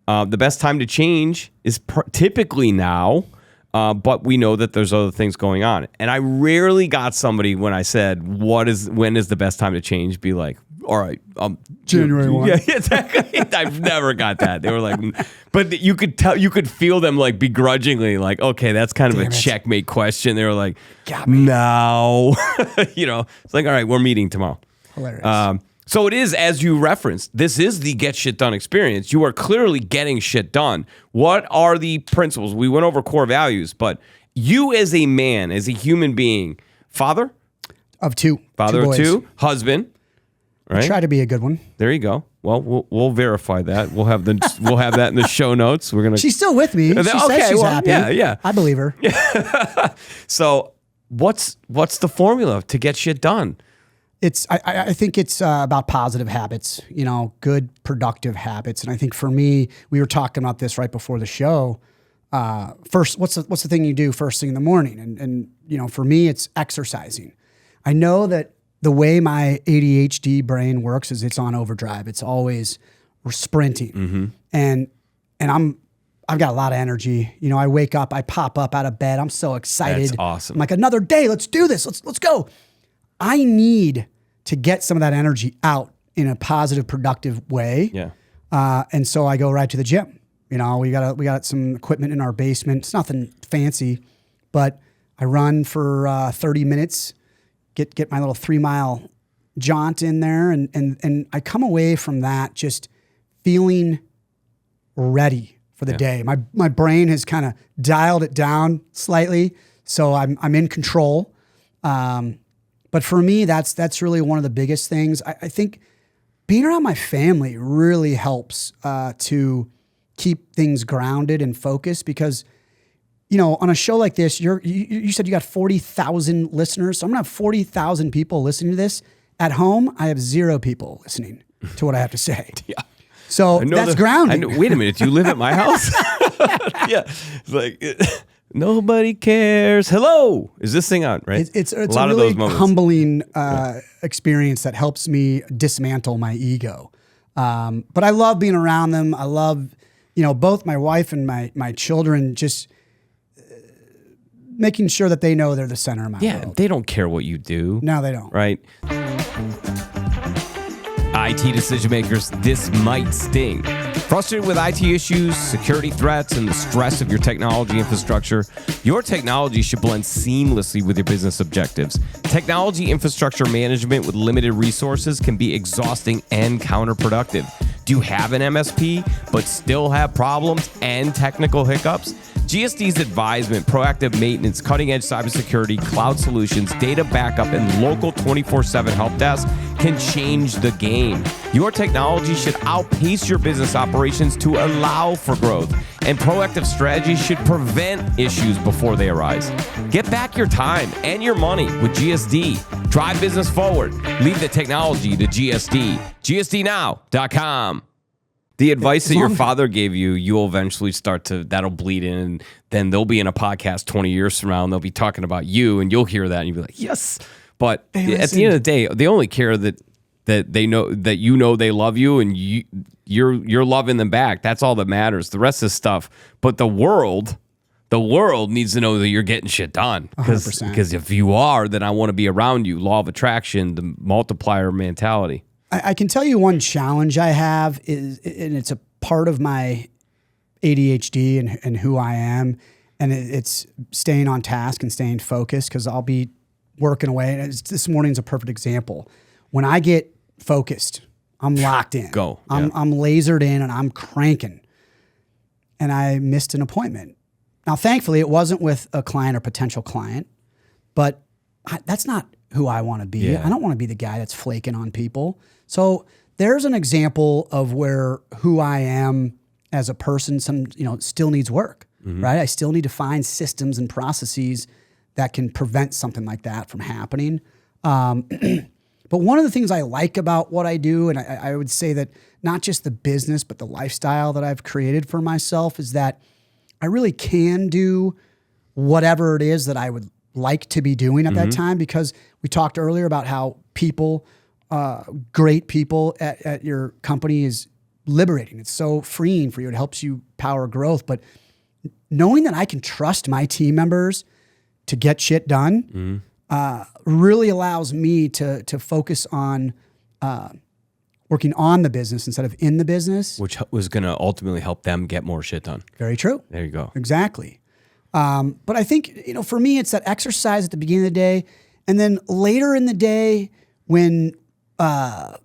The best time to change is typically now. But we know that there's other things going on. And I rarely got somebody when I said, when is the best time to change, be like, all right, January 1. Yeah, exactly. I've never got that. They were like, but you could feel them like begrudgingly, like, okay, that's kind of a checkmate question. They were like, no, it's like, all right, we're meeting tomorrow. Hilarious. So it is, as you referenced, this is the get shit done experience. You are clearly getting shit done. What are the principles? We went over core values, but you as a man, as a human being, father of two, two, husband, right? I try to be a good one. There you go. Well, we'll verify that. We'll have that in the show notes. We're gonna. She's still with me. She says she's happy. Yeah. I believe her. So what's the formula to get shit done? I think it's about positive habits, good, productive habits. And I think for me, we were talking about this right before the show. first, what's the thing you do first thing in the morning? And you know, for me, it's exercising. I know that the way my ADHD brain works is it's on overdrive. It's always we're sprinting, and I've got a lot of energy. You know, I wake up, I pop up out of bed. I'm so excited. That's awesome. I'm like, another day. Let's do this. Let's go. I need to get some of that energy out in a positive, productive way. Yeah. And so I go right to the gym. You know, we got some equipment in our basement. It's nothing fancy, but I run for 30 minutes, get my little 3-mile jaunt in there, and I come away from that just feeling ready for the day. My brain has kind of dialed it down slightly, so I'm in control. But for me, that's really one of the biggest things. I think being around my family really helps to keep things grounded and focused because, you know, on a show like this, you said you got 40,000 listeners. So I'm going to have 40,000 people listening to this. At home, I have 0 people listening to what I have to say. Yeah. So that's grounding. Wait a minute. Do you live at my house? Yeah. It's like, nobody cares. Hello. Is this thing on, right? It's a lot really of those moments. humbling experience that helps me dismantle my ego. But I love being around them. I love, you know, both my wife and my children, just making sure that they know they're the center of my world. They don't care what you do. No, they don't. Right? IT decision makers, this might sting. Frustrated with IT issues, security threats, and the stress of your technology infrastructure, your technology should blend seamlessly with your business objectives. Technology infrastructure management with limited resources can be exhausting and counterproductive. Do you have an MSP but still have problems and technical hiccups? GSD's advisement, proactive maintenance, cutting-edge cybersecurity, cloud solutions, data backup, and local 24/7 help desk can change the game. Your technology should outpace your business operations to allow for growth, and proactive strategies should prevent issues before they arise. Get back your time and your money with GSD. Drive business forward. Leave the technology to GSD. GSDnow.com. The advice that your father gave you, you'll eventually that'll bleed in, and then they'll be in a podcast 20 years from now, and they'll be talking about you, and you'll hear that, and you'll be like, yes. But at the end of the day, they only care that they know that you know they love you, and you're loving them back. That's all that matters. The rest of the stuff. But the world needs to know that you're getting shit done. 100%. Because if you are, then I want to be around you. Law of attraction, the multiplier mentality. I can tell you one challenge I have is, and it's a part of my ADHD and who I am, and it's staying on task and staying focused because I'll be working away. And this morning's a perfect example. When I get focused, I'm locked in. Go. I'm lasered in and I'm cranking. And I missed an appointment. Now, thankfully, it wasn't with a client or potential client, but that's not who I want to be. Yeah. I don't want to be the guy that's flaking on people. So there's an example of where who I am as a person, still needs work, right? I still need to find systems and processes that can prevent something like that from happening. But one of the things I like about what I do, and I would say that not just the business, but the lifestyle that I've created for myself, is that I really can do whatever it is that I would like to be doing at that time, because we talked earlier about how people, great people at your company is liberating. It's so freeing for you. It helps you power growth. But knowing that I can trust my team members to get shit done really allows me to focus on working on the business instead of in the business. Which was going to ultimately help them get more shit done. Very true. There you go. Exactly. But I think, for me, it's that exercise at the beginning of the day. And then later in the day when, the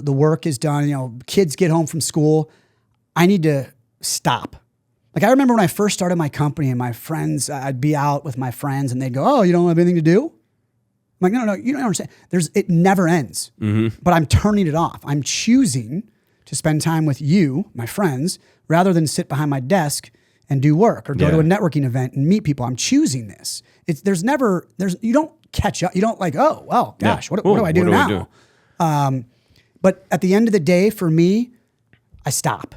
work is done, kids get home from school, I need to stop. Like, I remember when I first started my company and my friends, I'd be out with my friends and they'd go, "Oh, you don't have anything to do?" I'm like, no, you don't understand. It never ends, but I'm turning it off. I'm choosing to spend time with you, my friends, rather than sit behind my desk and do work or go to a networking event and meet people. I'm choosing this. You don't catch up. You don't like, oh, well, gosh, what do I do now? But at the end of the day, for me, I stop.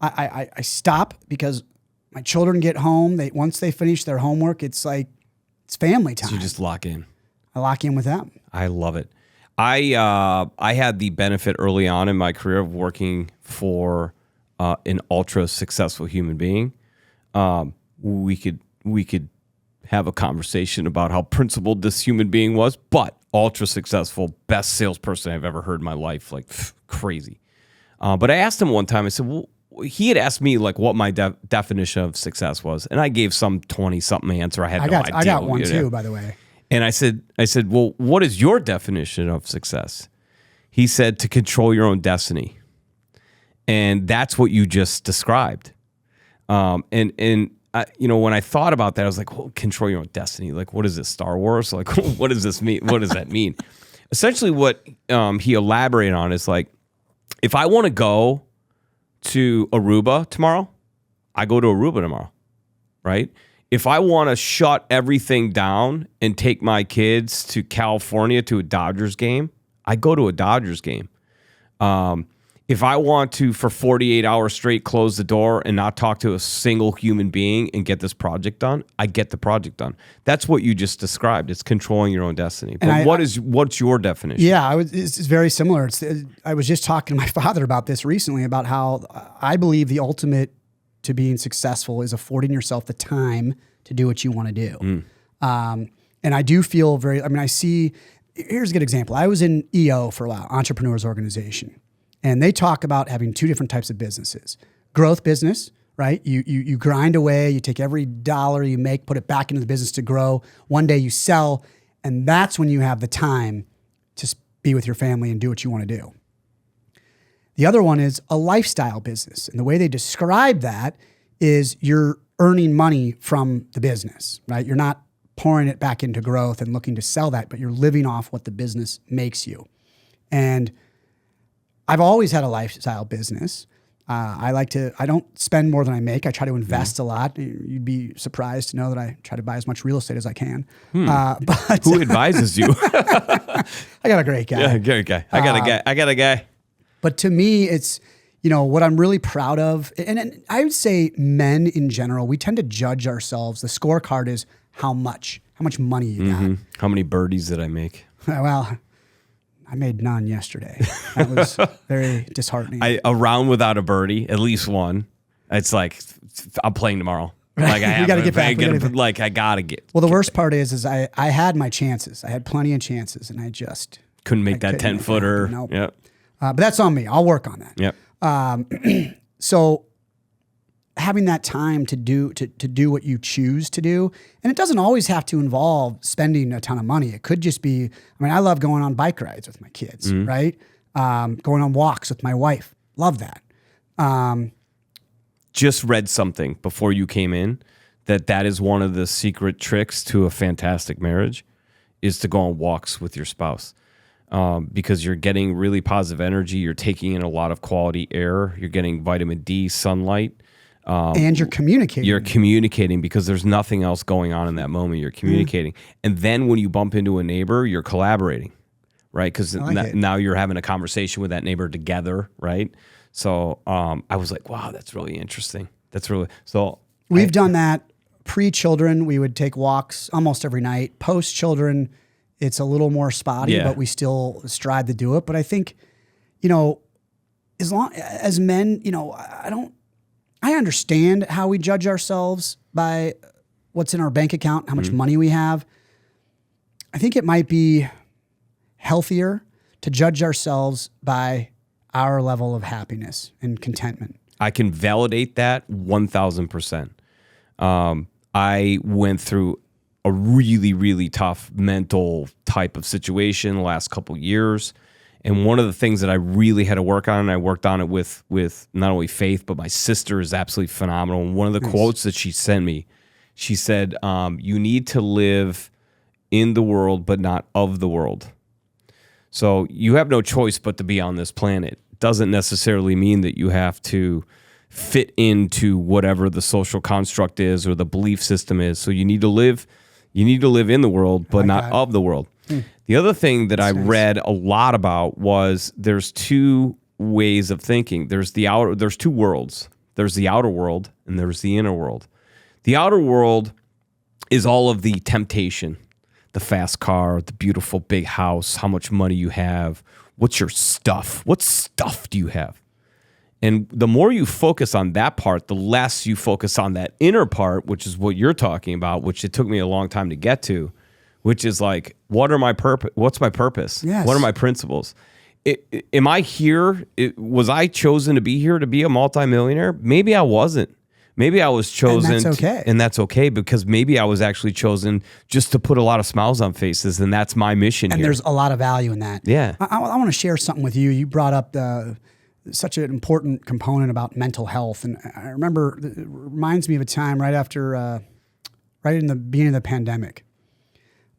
I stop because my children get home. Once they finish their homework, it's like, it's family time. So you just lock in. I lock in with them. I love it. I had the benefit early on in my career of working for an ultra successful human being. We could have a conversation about how principled this human being was, but ultra successful, best salesperson I've ever heard in my life, like crazy. But I asked him one time, I said, well, he had asked me like what my definition of success was, and I gave some 20-something answer. I had no idea. I got one too, by the way. And I said, well, what is your definition of success? He said, to control your own destiny. And that's what you just described. And when I thought about that, I was like, well, control your own destiny. Like, what is this, Star Wars? Like, what does this mean? What does that mean? Essentially what he elaborated on is like, if I want to go to Aruba tomorrow, I go to Aruba tomorrow, right? If I want to shut everything down and take my kids to California to a Dodgers game, I go to a Dodgers game. If I want to, for 48 hours straight, close the door and not talk to a single human being and get this project done, I get the project done. That's what you just described. It's controlling your own destiny. But what's your definition? Yeah, it's very similar. I was just talking to my father about this recently, about how I believe the ultimate to being successful is affording yourself the time to do what you want to do. And I do feel here's a good example. I was in EO for a while, Entrepreneurs Organization. And they talk about having two different types of businesses. Growth business, right? You grind away, you take every dollar you make, put it back into the business to grow. One day you sell, and that's when you have the time to be with your family and do what you want to do. The other one is a lifestyle business. And the way they describe that is you're earning money from the business, right? You're not pouring it back into growth and looking to sell that, but you're living off what the business makes you. And I've always had a lifestyle business. I don't spend more than I make. I try to invest a lot. You'd be surprised to know that I try to buy as much real estate as I can. But who advises you? I got a great guy. Yeah, great guy. I got a guy. But to me, it's, what I'm really proud of. And I would say men in general, we tend to judge ourselves. The scorecard is how much money you got. How many birdies did I make? Well, I made none yesterday. That was very disheartening. A round without a birdie, at least one. It's like, I'm playing tomorrow. Like You got to get back. I gotta get. Well, the worst part is I had my chances. I had plenty of chances, and I just couldn't make that 10-footer. Nope. Yep. But that's on me. I'll work on that. Yep. So having that time to do what you choose to do, and it doesn't always have to involve spending a ton of money. It could just be, I love going on bike rides with my kids, right? Going on walks with my wife. Love that. Just read something before you came in that is one of the secret tricks to a fantastic marriage is to go on walks with your spouse. Because you're getting really positive energy. You're taking in a lot of quality air. You're getting vitamin D, sunlight. And you're communicating. You're communicating because there's nothing else going on in that moment. You're communicating. And then when you bump into a neighbor, you're collaborating, right? Because now you're having a conversation with that neighbor together, right? So I was like, wow, that's really interesting. We've done that. Pre-children, we would take walks almost every night. Post-children, it's a little more spotty, but we still strive to do it. But I think, as long as men, I understand how we judge ourselves by what's in our bank account, how much money we have. I think it might be healthier to judge ourselves by our level of happiness and contentment. I can validate that 1,000%. I went through a really, really tough mental type of situation the last couple of years. And one of the things that I really had to work on, and I worked on it with not only Faith, but my sister is absolutely phenomenal. And one of the quotes that she sent me, she said, you need to live in the world, but not of the world. So you have no choice but to be on this planet. Doesn't necessarily mean that you have to fit into whatever the social construct is or the belief system is. So you need to live in the world, but not of the world. The other thing that I read a lot about was there's two ways of thinking. There's two worlds. There's the outer world and there's the inner world. The outer world is all of the temptation, the fast car, the beautiful big house, how much money you have, what's your stuff? What stuff do you have? And the more you focus on that part, the less you focus on that inner part, which is what you're talking about, which it took me a long time to get to, which is like, what's my purpose? Yes. What are my principles? Am I here? Was I chosen to be here to be a multimillionaire? Maybe I wasn't. Maybe I was chosen. And that's okay. And that's okay, because maybe I was actually chosen just to put a lot of smiles on faces, and that's my mission And here. there's a lot of value in that. Yeah. I want to share something with you. You brought up such an important component about mental health. And I remember, it reminds me of a time right in the beginning of the pandemic.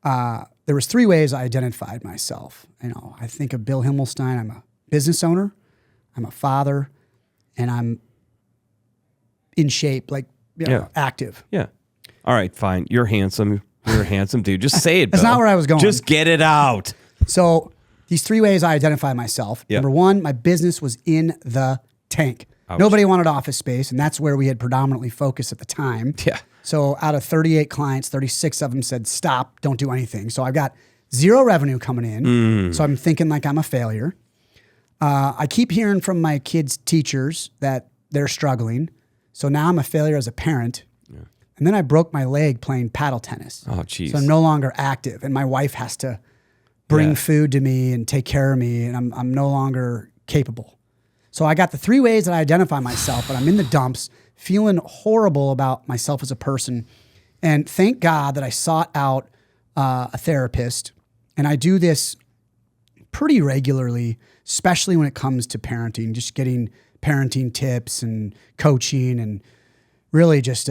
There was 3 ways I identified myself. I think of Bill Himmelstein. I'm a business owner, I'm a father, and I'm in shape, active. Yeah. All right, fine. You're handsome. You're a handsome dude. Just say it, Bill. That's not where I was going. Just get it out. So these 3 ways I identify myself. Yep. Number 1, my business was in the tank. Ouch. Nobody wanted office space, and that's where we had predominantly focused at the time. Yeah. So out of 38 clients, 36 of them said, stop, don't do anything. So I've got 0 revenue coming in. So I'm thinking like I'm a failure. I keep hearing from my kids' teachers that they're struggling. So now I'm a failure as a parent. Yeah. And then I broke my leg playing paddle tennis. Oh, geez. So I'm no longer active, and my wife has to bring food to me and take care of me, and I'm no longer capable. So I got the 3 ways that I identify myself, but I'm in the dumps, feeling horrible about myself as a person. And thank God that I sought out a therapist. And I do this pretty regularly, especially when it comes to parenting, just getting parenting tips and coaching, and really just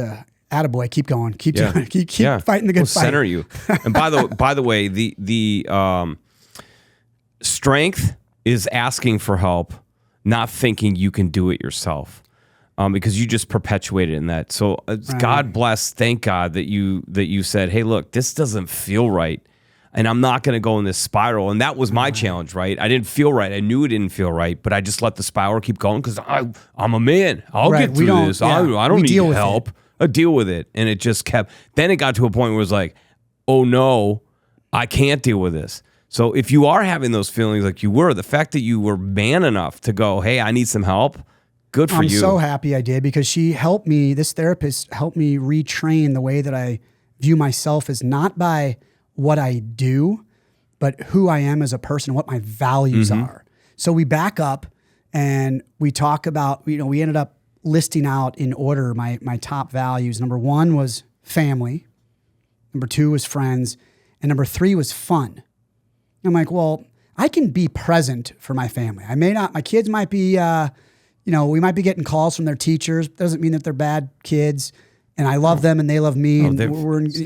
attaboy, keep going, keep doing it, keep fighting the good fight. Center you. And by the way, the strength is asking for help, not thinking you can do it yourself, because you just perpetuated in that. So God bless, thank God that you said, hey, look, this doesn't feel right, and I'm not going to go in this spiral. And that was my challenge, right? I didn't feel right. I knew it didn't feel right, but I just let the spiral keep going because I'm a man. I'll get through this. I don't need help. I deal with it. And it just kept, then it got to a point where it was like, oh no, I can't deal with this. So if you are having those feelings like you were, the fact that you were man enough to go, hey, I need some help, good for you. I'm so happy I did, because she helped me, this therapist helped me retrain the way that I view myself, as not by what I do, but who I am as a person, what my values are. So we back up and we talk about, we ended up listing out in order my top values. Number 1 was family. Number 2 was friends. And number 3 was fun. I'm like, well, I can be present for my family. I may not, my kids might be, we might be getting calls from their teachers. Doesn't mean that they're bad kids. And I love them and they love me. And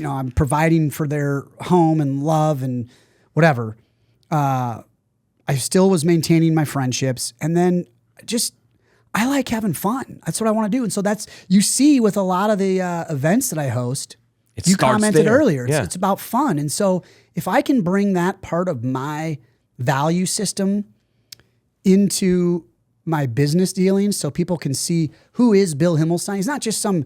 I'm providing for their home and love and whatever. I still was maintaining my friendships. And then I like having fun. That's what I want to do. And so you see with a lot of the events that I host, you commented earlier, it's about fun. And so if I can bring that part of my value system into my business dealings so people can see who is Bill Himmelstein. He's not just some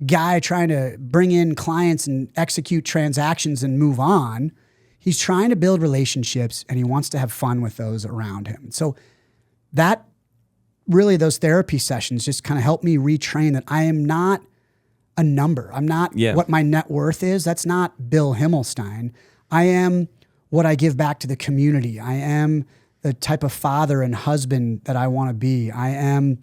guy trying to bring in clients and execute transactions and move on. He's trying to build relationships, and he wants to have fun with those around him. So that really, those therapy sessions just kind of helped me retrain that I am not a number. I'm not what my net worth is. That's not Bill Himmelstein. I am what I give back to the community. I am the type of father and husband that I want to be. I am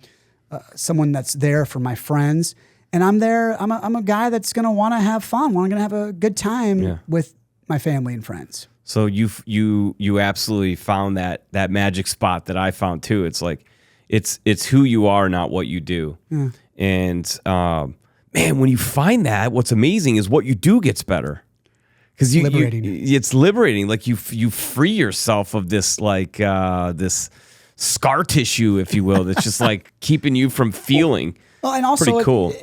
someone that's there for my friends. And I'm there. I'm a guy that's going to want to have fun. Going to have a good time with my family and friends. So you absolutely found that magic spot that I found too. It's like it's who you are, not what you do. Yeah. And man, when you find that, what's amazing is what you do gets better. Because it's liberating. Like you free yourself of this this scar tissue, if you will, that's just like keeping you from feeling. Well, and also, pretty cool.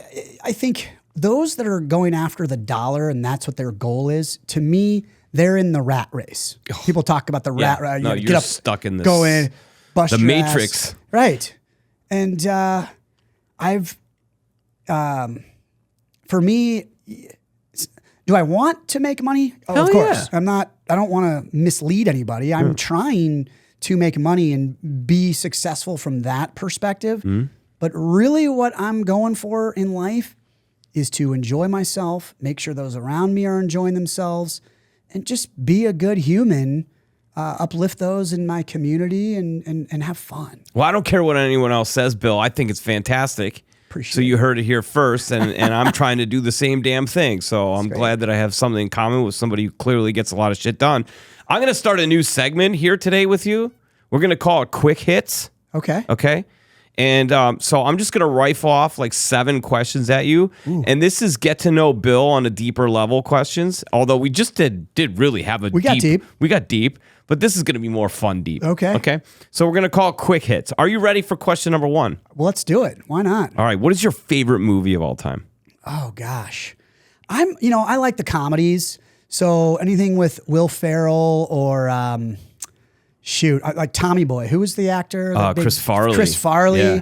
I think those that are going after the dollar and that's what their goal is, to me, they're in the rat race. People talk about the rat race. No, you're stuck in this. Go in, bust the your Matrix. ass. Right. And I I've, for me, do I want to make money? Oh, Hell of course. yeah. I don't want to mislead anybody. I'm trying to make money and be successful from that perspective. But really what I'm going for in life is to enjoy myself, make sure those around me are enjoying themselves, and just be a good human, uplift those in my community and have fun. Well, I don't care what anyone else says, Bill. I think it's fantastic. Appreciate so you heard it here first, and I'm trying to do the same damn thing. So I'm glad that I have something in common with somebody who clearly gets a lot of shit done. I'm going to start a new segment here today with you. We're going to call it Quick Hits. Okay. Okay. And so I'm just going to rifle off like 7 questions at you. Ooh. And this is get to know Bill on a deeper level questions. Although we just did really have We got deep. But this is going to be more fun deep. Okay. Okay. So we're going to call it Quick Hits. Are you ready for question number 1? Well, let's do it. Why not? All right. What is your favorite movie of all time? Oh gosh. I like the comedies. So anything with Will Ferrell or I like Tommy Boy. Who was the actor? Chris Farley. Chris Farley. Yeah.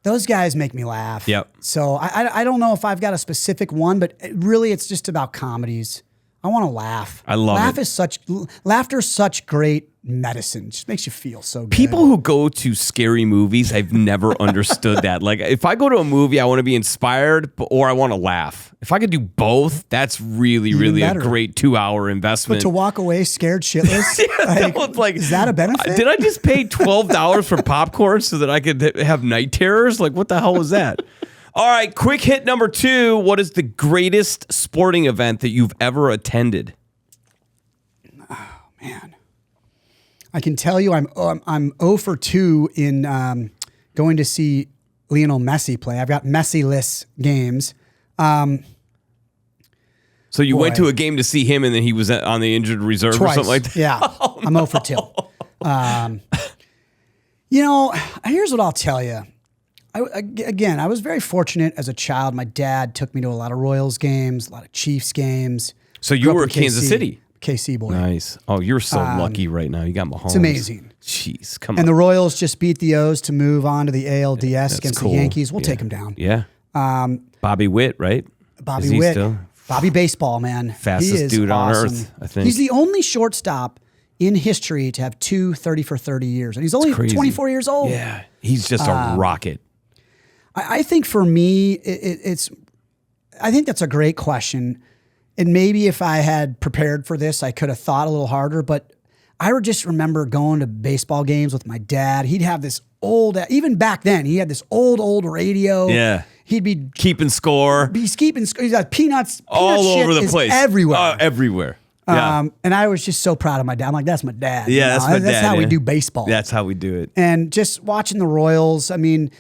Those guys make me laugh. Yep. So I don't know if I've got a specific one, but really it's just about comedies. I want to laugh. I love Laughter is such great medicine. It just makes you feel so good. People who go to scary movies, I've never understood that. Like, if I go to a movie, I want to be inspired or I want to laugh. If I could do both, that's really a great 2-hour investment. But to walk away scared shitless, is that a benefit? Did I just pay $12 for popcorn so that I could have night terrors? Like, what the hell was that? All right, quick hit number 2. What is the greatest sporting event that you've ever attended? Oh, man. I can tell you I'm 0 for 2 in going to see Lionel Messi play. I've got Messi-less games. So you went to a game to see him and then he was on the injured reserve twice. Or something like that? Yeah, Oh, I'm 0 for 2. Here's what I'll tell you. I was very fortunate as a child. My dad took me to a lot of Royals games, a lot of Chiefs games. So you were Kansas City? KC boy. Nice. Oh, you're so lucky right now. You got Mahomes. It's amazing. Jeez, come on. And the Royals just beat the O's to move on to the ALDS against cool. the Yankees. We'll take them down. Yeah. Bobby Witt, right? Bobby Witt. Bobby Baseball, man. Fastest dude on earth, I think. He's the only shortstop in history to have 2 30 for 30 years. And he's only 24 years old. Yeah. He's just a rocket. I think for me, I think that's a great question. And maybe if I had prepared for this, I could have thought a little harder. But I just remember going to baseball games with my dad. He'd have this even back then, he had this old radio. Yeah. He'd be keeping score. He's got peanuts all over the place. Everywhere. Everywhere. Yeah. And I was just so proud of my dad. I'm like, that's my dad. Yeah, that's my dad. That's how we do baseball. That's how we do it. And just watching the Royals, I mean,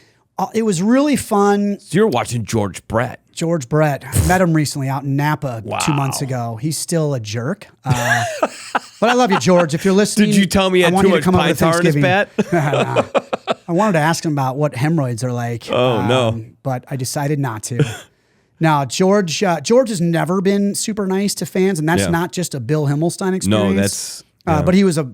it was really fun. So you're watching George Brett. George Brett. I met him recently out in Napa 2 months ago. He's still a jerk. But I love you, George. If you're listening. Did you tell me he had too much pine tar in his bat? Nah. I wanted to ask him about what hemorrhoids are like. Oh, no. But I decided not to. Now, George has never been super nice to fans, and that's not just a Bill Himmelstein experience. No, that's... But he was a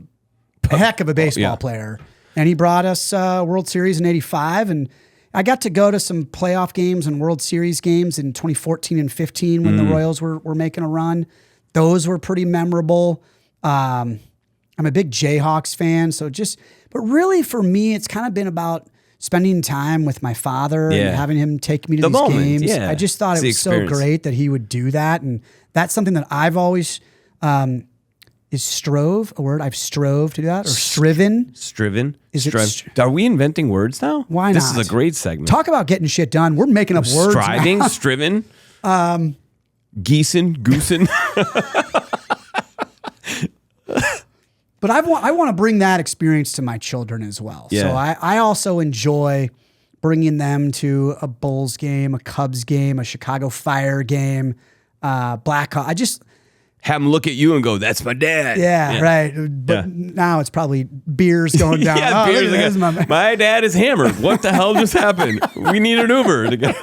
heck of a baseball player. And he brought us World Series in 85, and I got to go to some playoff games and World Series games in 2014 and 15 when the Royals were making a run. Those were pretty memorable. I'm a big Jayhawks fan, but really for me, it's kind of been about spending time with my father and having him take me to these games. Yeah. I just thought it was so great that he would do that, and that's something that I've always is strove a word I've strove to do that or striven? Striven? Are we inventing words now? Why not? This is a great segment. Talk about getting shit done. We're making up words. Striving, striven, geesin, goosin. But I want to bring that experience to my children as well. Yeah. So I also enjoy bringing them to a Bulls game, a Cubs game, a Chicago Fire game, Blackhawk. I just... have them look at you and go, that's my dad. Yeah. Right. But now it's probably beers going down. Yeah, beers. My dad is hammered. What the hell just happened? We need an Uber to get.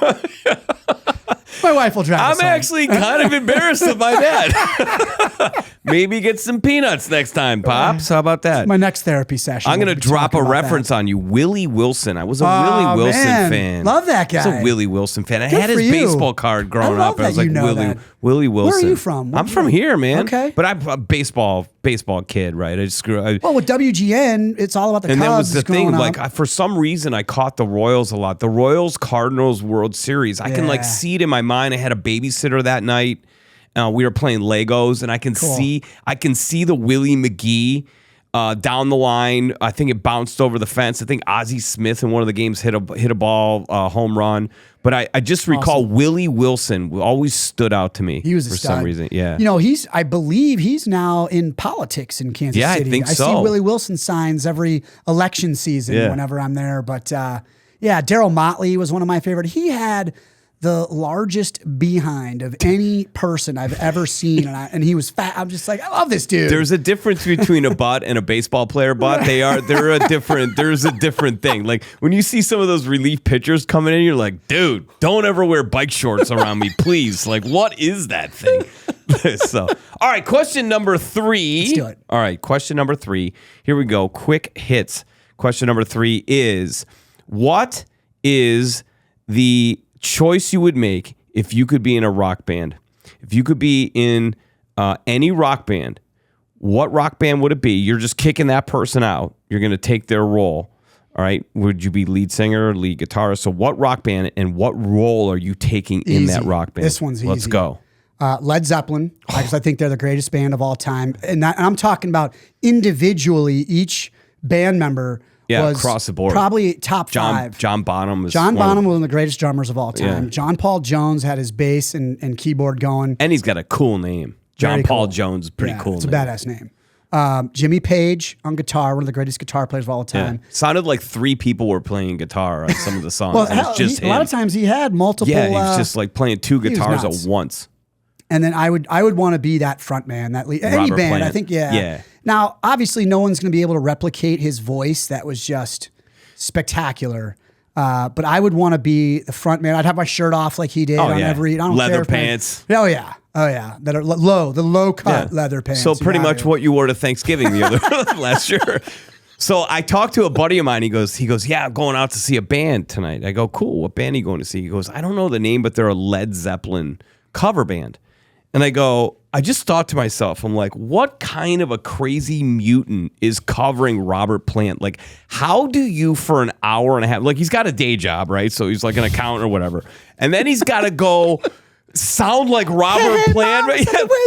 My wife will drive. I'm actually kind of embarrassed of my dad. Maybe get some peanuts next time, Pops. How about that? My next therapy session. I'm going to drop a reference on you. Willie Wilson. I was a Willie Wilson fan. Love that guy. I was a Willie Wilson fan. I Good had for his you. baseball card growing up. I was like, Willie Wilson. Where are you from? I'm from here, man. Okay. But I'm a baseball kid, right? I just grew up. Well, with WGN, it's all about the And Cubs. that was the thing. Like, For some reason, I caught the Royals a lot. The Royals Cardinals World Series. I can see it in my mind. I had a babysitter that night. We were playing Legos, and I can see the Willie McGee down the line. I think it bounced over the fence. I think Ozzie Smith in one of the games hit a ball home run. But I just recall Willie Wilson always stood out to me. He was a for stud. some reason. Yeah, I believe he's now in politics in Kansas City. I think so. I see Willie Wilson signs every election season whenever I'm there. But Daryl Motley was one of my favorite. He had the largest behind of any person I've ever seen, and he was fat. I'm just like, I love this dude. There's a difference between a butt and a baseball player butt. There's a different thing. Like when you see some of those relief pitchers coming in, you're like, dude, don't ever wear bike shorts around me, please. Like, what is that thing? So, all right, question number 3. Let's do it. All right, question number 3. Here we go. Quick hits. Question number 3 is, what is the choice you would make if you could be in a rock band? If you could be in any rock band, what rock band would it be? You're just kicking that person out. You're going to take their role. All right. Would you be lead singer or lead guitarist? So what rock band and what role are you taking in that rock band? This one's easy. Let's go. Led Zeppelin, because I think they're the greatest band of all time. And I'm talking about individually, each band member was across the board. Probably top 5. John Bonham was Bonham was one of the greatest drummers of all time. Yeah. John Paul Jones had his bass and keyboard going. And he's got a cool name. John Paul Jones, pretty cool it's name. It's a badass name. Jimmy Page on guitar, one of the greatest guitar players of all time. Yeah. Sounded like 3 people were playing guitar on some of the songs. Well, it's just a lot of times he had multiple. Yeah, he was just like playing 2 guitars at once. And then I would want to be that front man, that lead. Any Robert band, Plant. I think, yeah. Now, obviously, no one's going to be able to replicate his voice. That was just spectacular. But I would want to be the front man. I'd have my shirt off like he did on every. I don't leather care pants. Oh yeah, that are low cut leather pants. So pretty much what you wore to Thanksgiving the other last year. So I talked to a buddy of mine. He goes, yeah, I'm going out to see a band tonight. I go, cool. What band are you going to see? He goes, I don't know the name, but they're a Led Zeppelin cover band. And I go, I just thought to myself, I'm like, what kind of a crazy mutant is covering Robert Plant? Like, how do you for an hour and a half, like he's got a day job, right? So he's like an accountant or whatever. And then he's got to go sound like Robert Plant. Right?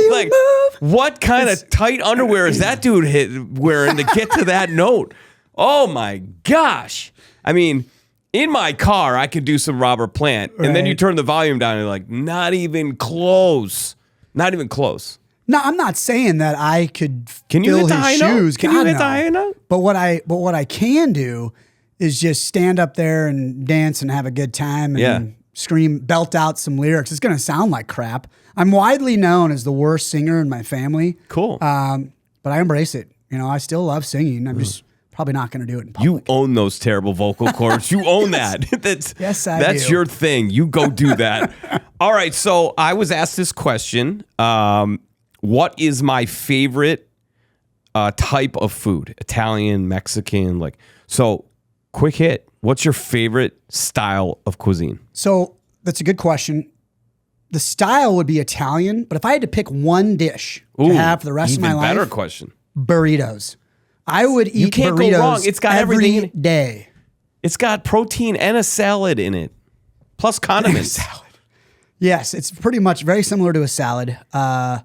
Like, what kind of tight underwear is that dude wearing to get to that note? Oh my gosh. I mean, in my car, I could do some Robert Plant. And then you turn the volume down and you're like, not even close. Not even close. No, I'm not saying that I could Can you fill hit the his high note? shoes. Can you hit the high note? But what I can do is just stand up there and dance and have a good time and scream, belt out some lyrics. It's going to sound like crap. I'm widely known as the worst singer in my family. Cool. But I embrace it. You know, I still love singing. I'm just probably not going to do it in public. You own those terrible vocal cords. You own that. That's do. your thing. You go do that. All right. So I was asked this question. What is my favorite type of food? Italian, Mexican, so quick hit. What's your favorite style of cuisine? So that's a good question. The style would be Italian, but if I had to pick one dish to have for the rest of my life, better question. Burritos. I would eat You can't burritos go wrong. It's got everything in every it. day. It's got protein and a salad in it, plus condiments. Yes, it's pretty much very similar to a salad. But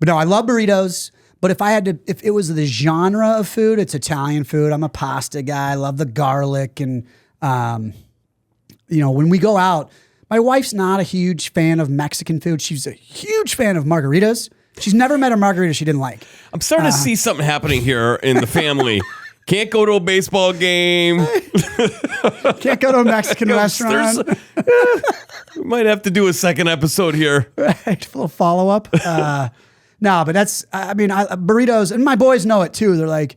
no, I love burritos. But if it was the genre of food, it's Italian food. I'm a pasta guy. I love the garlic. And, when we go out, my wife's not a huge fan of Mexican food. She's a huge fan of margaritas. She's never met a margarita she didn't like. I'm starting to see something happening here in the family. Can't go to a baseball game. Can't go to a Mexican restaurant. We might have to do a second episode here. Right, a little follow-up. No, but burritos, and my boys know it too. They're like,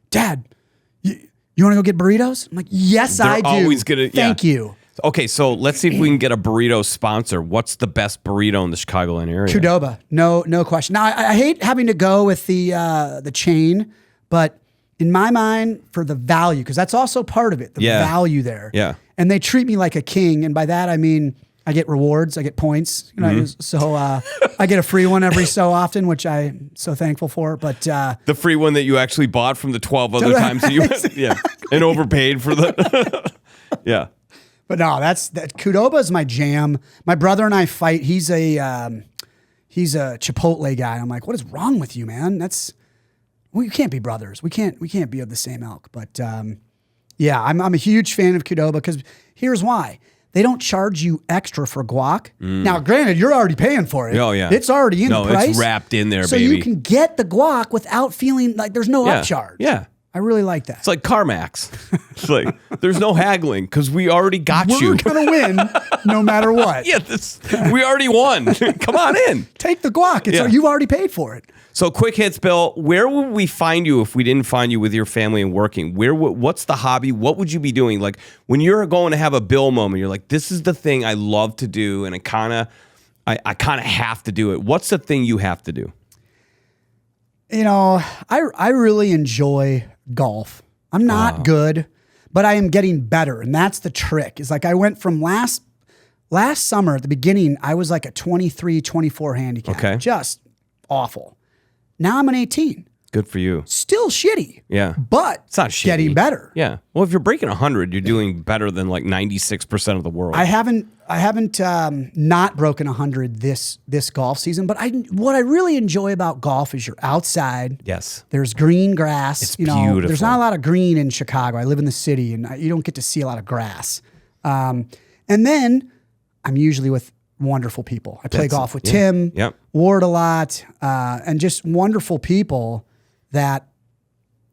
Dad, you want to go get burritos? I'm like, yes, I do. Always gonna, Thank you. Okay, so let's see if we can get a burrito sponsor. What's the best burrito in the Chicagoland area? Qdoba, no question. Now I hate having to go with the chain, but in my mind, for the value, because that's also part of it, the value there. Yeah. And they treat me like a king, and by that I mean I get rewards, I get points. You know, so I get a free one every so often, which I'm so thankful for. But the free one that you actually bought from the 12 other times that you went, and overpaid for the yeah. But no, that Qdoba is my jam. My brother and I fight. He's a Chipotle guy. I'm like, what is wrong with you, man? We can't be brothers. We can't be of the same ilk. But yeah, I'm a huge fan of Qdoba because here's why. They don't charge you extra for guac. Now, granted, you're already paying for it. Oh, yeah. It's already in the price. It's wrapped in there, so baby. So you can get the guac without feeling like there's no upcharge. Yeah. I really like that. It's like CarMax. It's like, there's no haggling because we already got you. We're going to win no matter what. We already won. Come on in. Take the guac. You've already paid for it. So quick hits, Bill. Where would we find you if we didn't find you with your family and working? What's the hobby? What would you be doing? Like when you're going to have a Bill moment, you're like, this is the thing I love to do, and I kind of have to do it. What's the thing you have to do? You know, I really enjoy golf. I'm not good, but I am getting better, and that's the trick. Is like I went from last summer at the beginning, I was like a 23, 24 handicap. Okay. Just awful. Now I'm an 18. Good for you. Still shitty. Yeah. But it's not shitty. Getting better. Yeah. Well, if you're breaking 100, you're doing better than like 96% of the world. I haven't not broken 100 this golf season, but what I really enjoy about golf is you're outside. Yes. There's green grass. It's beautiful. There's not a lot of green in Chicago. I live in the city, and you don't get to see a lot of grass. And then I'm usually with wonderful people. I play golf with Tim, Ward a lot, and just wonderful people that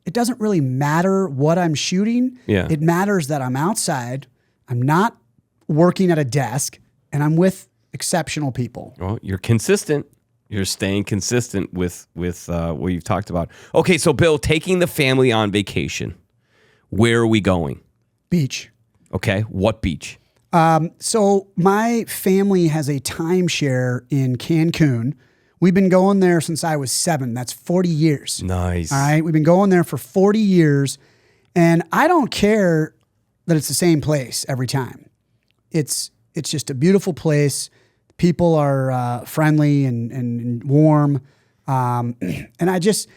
it doesn't really matter what I'm shooting. Yeah. It matters that I'm outside, I'm not working at a desk, and I'm with exceptional people. Well, you're consistent. You're staying consistent with what you've talked about. Okay, so Bill, taking the family on vacation, where are we going? Beach. Okay, what beach? So my family has a timeshare in Cancun. We've been going there since I was 7. That's 40 years. Nice. All right. We've been going there for 40 years. And I don't care that it's the same place every time. It's just a beautiful place. People are friendly and warm. And I just,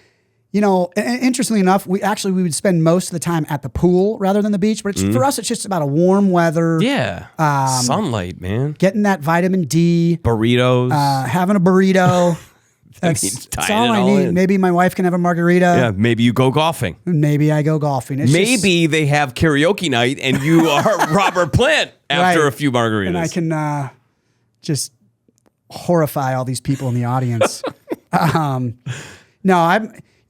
interestingly enough, we would spend most of the time at the pool rather than the beach. But for us, it's just about a warm weather. Yeah. Sunlight, man. Getting that vitamin D. Burritos. Having a burrito. That's all I need. Maybe my wife can have a margarita. Yeah, maybe you go golfing. Maybe I go golfing. Maybe they have karaoke night and you are Robert Plant after a few margaritas. And I can just horrify all these people in the audience.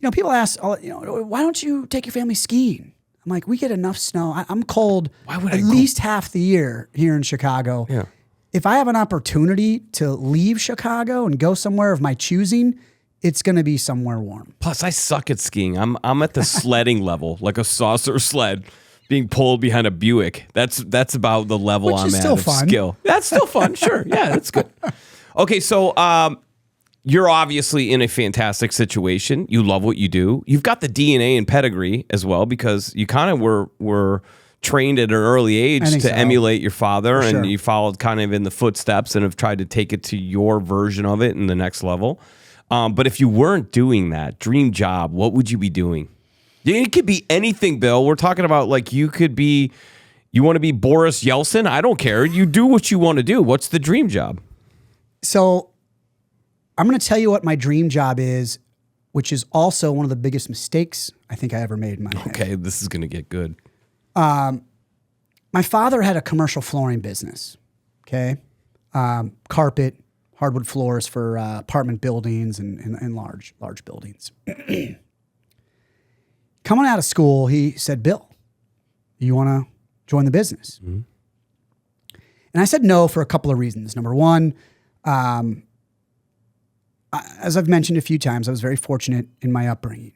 No, people ask, why don't you take your family skiing? I'm like, we get enough snow. I'm cold at least half the year here in Chicago. Yeah. If I have an opportunity to leave Chicago and go somewhere of my choosing, it's going to be somewhere warm. Plus, I suck at skiing. I'm at the sledding level, like a saucer sled being pulled behind a Buick. That's about the level I'm at of skill. That's still fun. Sure. Yeah, that's good. Okay, so you're obviously in a fantastic situation. You love what you do. You've got the DNA and pedigree as well because you kind of were trained at an early age to emulate your father, and you followed kind of in the footsteps and have tried to take it to your version of it in the next level. But if you weren't doing that dream job, what would you be doing? It could be anything, Bill. We're talking about like you want to be Boris Yeltsin? I don't care. You do what you want to do. What's the dream job? So I'm going to tell you what my dream job is, which is also one of the biggest mistakes I think I ever made in my life. Okay, this is going to get good. My father had a commercial flooring business, okay? Carpet, hardwood floors for apartment buildings and large buildings. Coming out of school, he said, Bill, you want to join the business? Mm-hmm. And I said no for a couple of reasons. Number one, as I've mentioned a few times, I was very fortunate in my upbringing.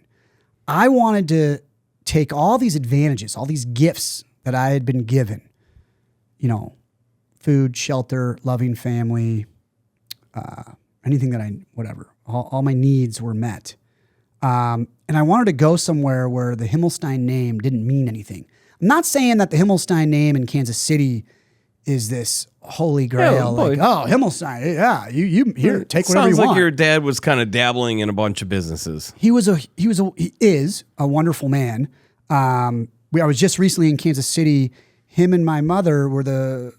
I wanted to take all these advantages, all these gifts that I had been given, food, shelter, loving family, anything that all my needs were met. And I wanted to go somewhere where the Himmelstein name didn't mean anything. I'm not saying that the Himmelstein name in Kansas City is this holy grail. Himmelstein. Yeah. You here, take whatever you want. Sounds like your dad was kind of dabbling in a bunch of businesses. He is a wonderful man. I was just recently in Kansas City. Him and my mother were the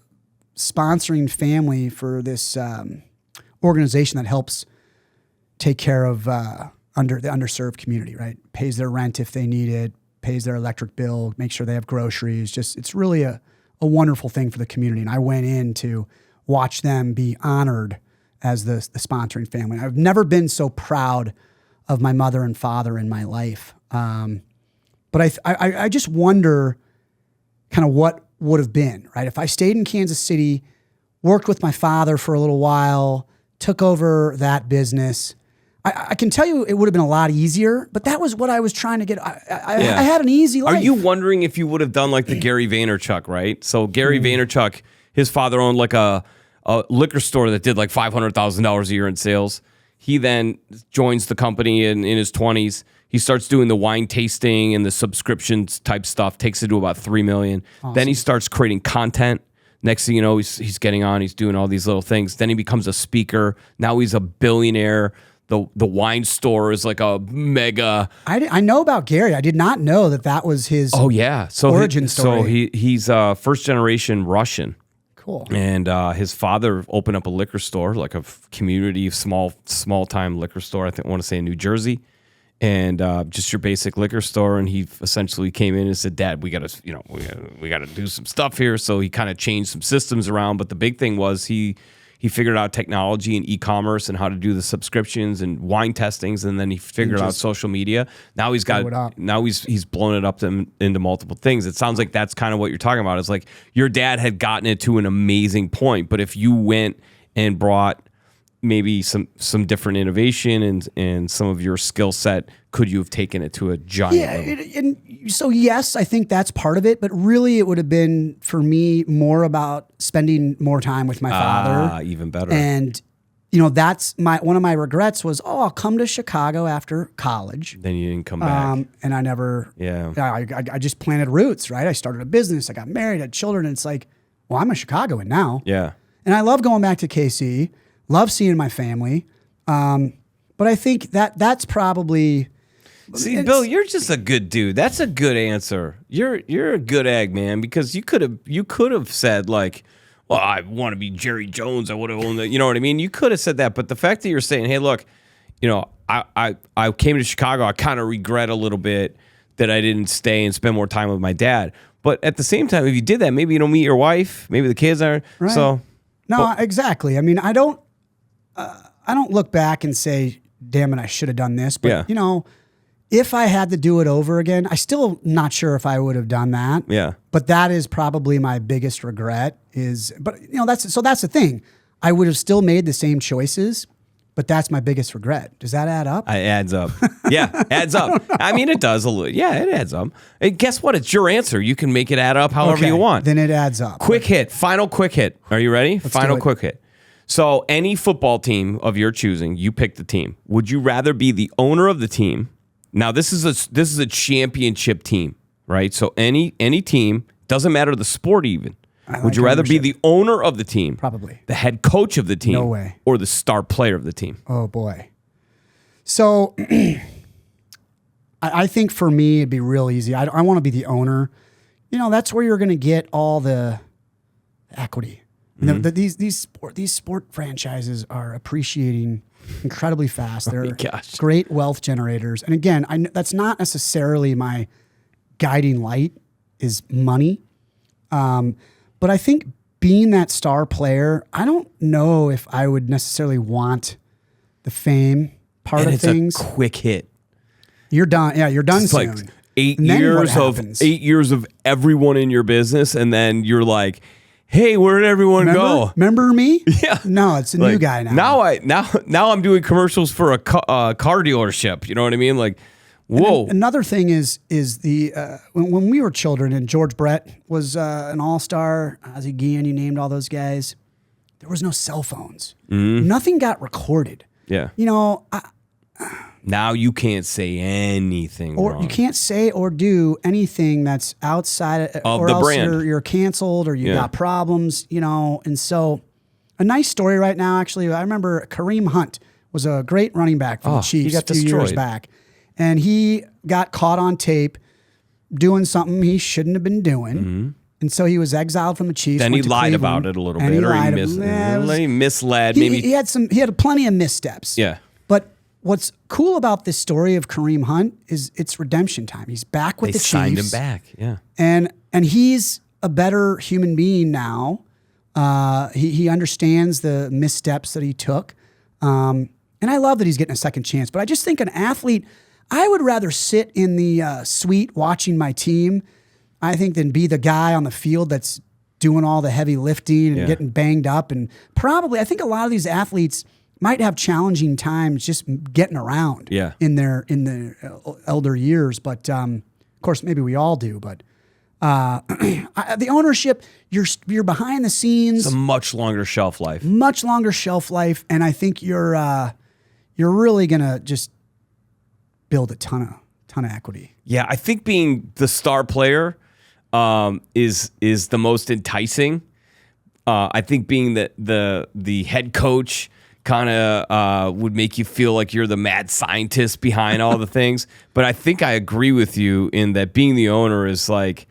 sponsoring family for this organization that helps take care of the underserved community, right? Pays their rent if they need it, pays their electric bill, makes sure they have groceries. It's really a wonderful thing for the community. And I went in to watch them be honored as the sponsoring family. I've never been so proud of my mother and father in my life. But I just wonder kind of what would have been, right? If I stayed in Kansas City, worked with my father for a little while, took over that business, I can tell you it would have been a lot easier, but that was what I was trying to get. I had an easy life. Are you wondering if you would have done like the Gary Vaynerchuk, right? So Gary Vaynerchuk, his father owned like a liquor store that did like $500,000 a year in sales. He then joins the company in his 20s. He starts doing the wine tasting and the subscriptions type stuff, takes it to about $3 million. Awesome. Then he starts creating content. Next thing you know, he's getting on, he's doing all these little things. Then he becomes a speaker. Now he's a billionaire. The wine store is like a mega. I know about Gary. I did not know that was his origin story. So he's first generation Russian. Cool. And his father opened up a liquor store, like a community small time liquor store. I want to say in New Jersey, and just your basic liquor store. And he essentially came in and said, "Dad, we got to do some stuff here." So he kind of changed some systems around. But the big thing was he figured out technology and e-commerce and how to do the subscriptions and wine testings, and then he figured out social media. Now he's blown it up into multiple things. It sounds like that's kind of what you're talking about. It's like your dad had gotten it to an amazing point, but if you went and brought maybe some different innovation and some of your skill set, could you have taken it to a giant level? And so yes, I think that's part of it, but really it would have been for me more about spending more time with my father. Even better. And that's one of my regrets was, I'll come to Chicago after college. Then you didn't come back. And I never, I just planted roots, right? I started a business, I got married, had children, and it's like, well, I'm a Chicagoan now. Yeah. And I love going back to KC, love seeing my family. But I think that's probably... See, Bill, you're just a good dude. That's a good answer. You're a good egg, man, because you could have said like, well, I want to be Jerry Jones. I would have owned it. You know what I mean? You could have said that, but the fact that you're saying, hey, look, I came to Chicago. I kind of regret a little bit that I didn't stay and spend more time with my dad. But at the same time, if you did that, maybe you don't meet your wife. Maybe the kids aren't. Right. So no, exactly. I mean, I don't look back and say, damn it, I should have done this. But if I had to do it over again, I still not sure if I would have done that. Yeah. But that is probably my biggest regret that's the thing. I would have still made the same choices, but that's my biggest regret. Does that add up? It adds up. Yeah, adds up. I mean, it does a little. Yeah, it adds up. And guess what? It's your answer. You can make it add up however you want. Then it adds up. Final quick hit. Are you ready? Final quick hit. So any football team of your choosing, you pick the team. Would you rather be the owner of the team? Now, this is a championship team, right? So any team, doesn't matter the sport even. Would you rather be the owner of the team? Probably. The head coach of the team? No way. Or the star player of the team? Oh, boy. So I think for me, it'd be real easy. I want to be the owner. That's where you're going to get all the equity. Mm-hmm. These sport franchises are appreciating incredibly fast. They're great wealth generators. And again, that's not necessarily my guiding light is money. But I think being that star player, I don't know if I would necessarily want the fame part of things. It's a quick hit. You're done. Yeah, you're done soon. Like 8 years of everyone in your business, and then you're like, hey, where did everyone go? Remember me? Yeah. No, it's a new guy now. Now I'm doing commercials for a car dealership. You know what I mean? Like, Whoa. Another thing is the when we were children and George Brett was an all-star, Ozzie Guillen, you named all those guys. There was no cell phones. Nothing got recorded. Yeah. You know, Now you can't say anything or wrong. you can't say or do anything that's outside Of or the else brand. You're canceled or you got problems. You know, and so a nice story right now. Actually, I remember Kareem Hunt was a great running back for the Chiefs got a few years destroyed. back, and he got caught on tape doing something he shouldn't have been doing. And so he was exiled from the Chiefs. Then he went to lied Cleveland, about it a little and bit, he or lied. he misled. He, Maybe. he had plenty of missteps. Yeah. But what's cool about this story of Kareem Hunt is it's redemption time. He's back with They the Chiefs. signed him back. Yeah. And he's a better human being now. He understands the missteps that he took. And I love that he's getting a second chance. But I just think an athlete, I would rather sit in the suite watching my team, I think, than be the guy on the field that's doing all the heavy lifting and getting banged up. And probably, I think a lot of these athletes might have challenging times just getting around in their elder years. But of course, maybe we all do. But the ownership, you're behind the scenes. It's a much longer shelf life. Much longer shelf life, and I think you're really gonna just build a ton of equity. Yeah, I think being the star player is the most enticing. I think being the head coach kind of would make you feel like you're the mad scientist behind all the things. But I think I agree with you in that being the owner is like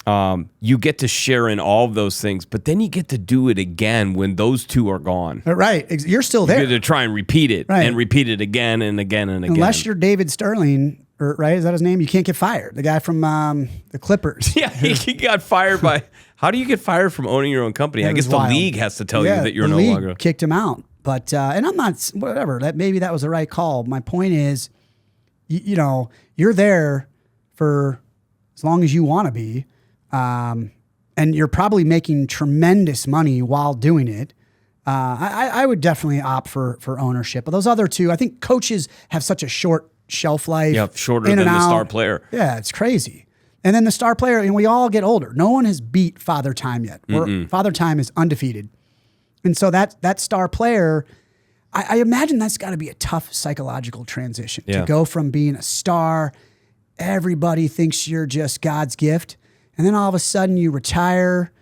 you get to share in all of those things, but then you get to do it again when those two are gone. Right, you're still there. You get to try and repeat it Right. and repeat it again and again and again. Unless you're David Sterling, right? Is that his name? You can't get fired. The guy from the Clippers. Yeah, he got fired by. How do you get fired from owning your own company? I guess was the wild. league has to tell you that you're the no league longer. kicked him out. But and I'm not whatever. Maybe that was the right call. My point is, you know, you're there for as long as you want to be, and you're probably making tremendous money while doing it. I would definitely opt for ownership. But those other two, I think coaches have such a short shelf life. Yeah, shorter in than and the out. star player. Yeah, it's crazy. And then the star player, and we all get older. No one has beat Father Time yet. Father Time is undefeated. And so that star player, I imagine that's got to be a tough psychological transition to go from being a star, everybody thinks you're just God's gift, and then all of a sudden you retire.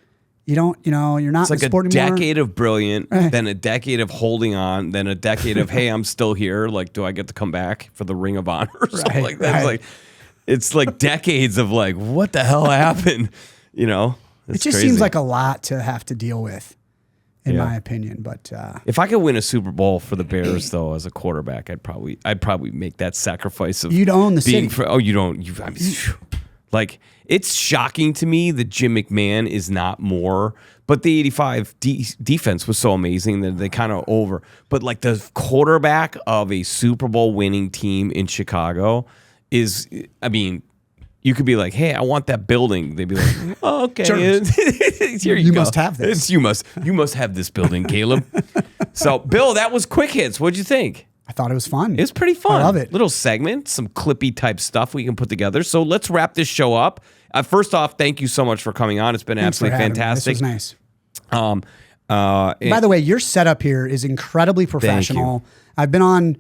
You're not It's in like the a sport anymore. decade of brilliant, then a decade of holding on, then a decade of, hey, I'm still here. Like, do I get to come back for the Ring of Honor or something like that? It's like decades of like, what the hell happened? You know, It just seems like a lot to have to deal with, in my opinion. But if I could win a Super Bowl for the Bears, though, as a quarterback, I'd probably make that sacrifice of you'd own the being. city. You don't. Like, it's shocking to me that Jim McMahon is not more. But the 85 defense was so amazing that they kind of over. But like the quarterback of a Super Bowl winning team in Chicago is, I mean, you could be like, hey, I want that building. They'd be like, oh, okay. Sure. Here You go. must have this. You must have this building, Caleb. So, Bill, that was Quick Hits. What'd you think? I thought it was fun. It was pretty fun. I love it. Little segment, some clippy type stuff we can put together. So let's wrap this show up. First off, thank you so much for coming on. It's been Thanks for absolutely having me. fantastic. This was nice. By the way, your setup here is incredibly professional. I've been on,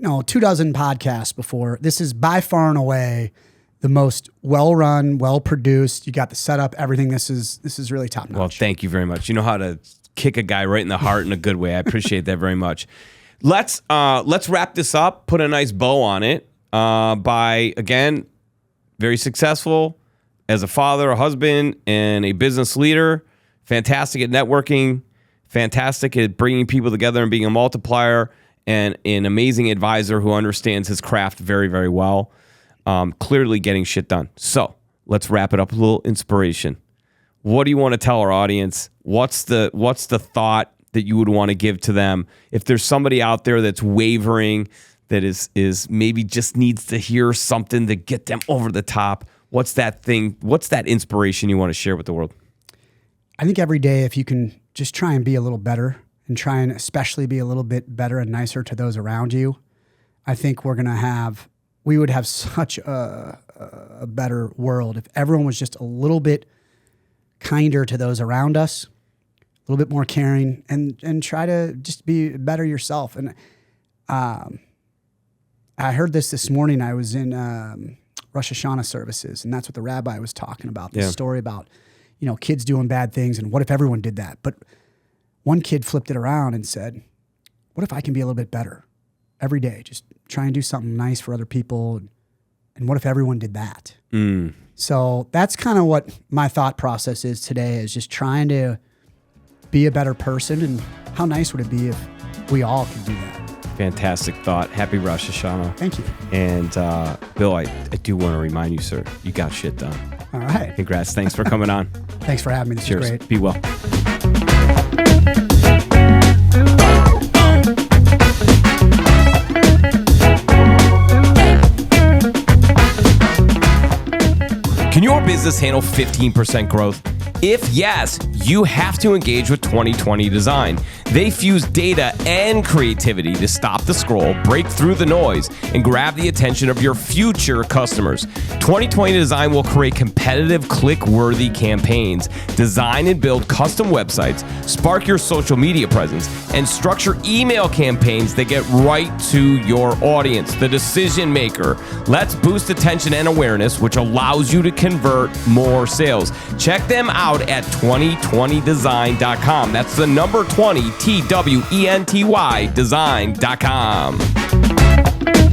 24 podcasts before. This is by far and away the most well-run, well-produced. You got the setup, everything. This is really top notch. Well, thank you very much. You know how to kick a guy right in the heart in a good way. I appreciate that very much. Let's wrap this up. Put a nice bow on it. By again, very successful as a father, a husband, and a business leader. Fantastic at networking. Fantastic at bringing people together and being a multiplier. And an amazing advisor who understands his craft very, very well. Clearly getting shit done. So let's wrap it up with a little inspiration. What do you want to tell our audience? What's the thought that you would want to give to them? If there's somebody out there that's wavering, that is maybe just needs to hear something to get them over the top, what's that thing? What's that inspiration you want to share with the world? I think every day, if you can just try and be a little better and try and especially be a little bit better and nicer to those around you, I think we're going to have we would have such a better world if everyone was just a little bit kinder to those around us, a little bit more caring, and try to just be better yourself. And I heard this morning. I was in Rosh Hashanah services, and that's what the rabbi was talking about, this story about, kids doing bad things, and what if everyone did that? But one kid flipped it around and said, what if I can be a little bit better every day? Just try and do something nice for other people. And what if everyone did that? So that's kind of what my thought process is today, is just trying to be a better person. And how nice would it be if we all could do that? Fantastic thought. Happy Rosh Hashanah. Thank you. And Bill, I do want to remind you, sir, you got shit done. All right. Congrats. Thanks for coming on. Thanks for having me. This Cheers. is great. Be well. Can your business handle 15% growth? If yes, you have to engage with 2020 Design. They fuse data and creativity to stop the scroll, break through the noise, and grab the attention of your future customers. 2020 Design will create competitive, click-worthy campaigns, design and build custom websites, spark your social media presence, and structure email campaigns that get right to your audience, the decision maker. Let's boost attention and awareness, which allows you to convert more sales. Check them out at 2020design.com. That's the number 20, TWENTY design.com.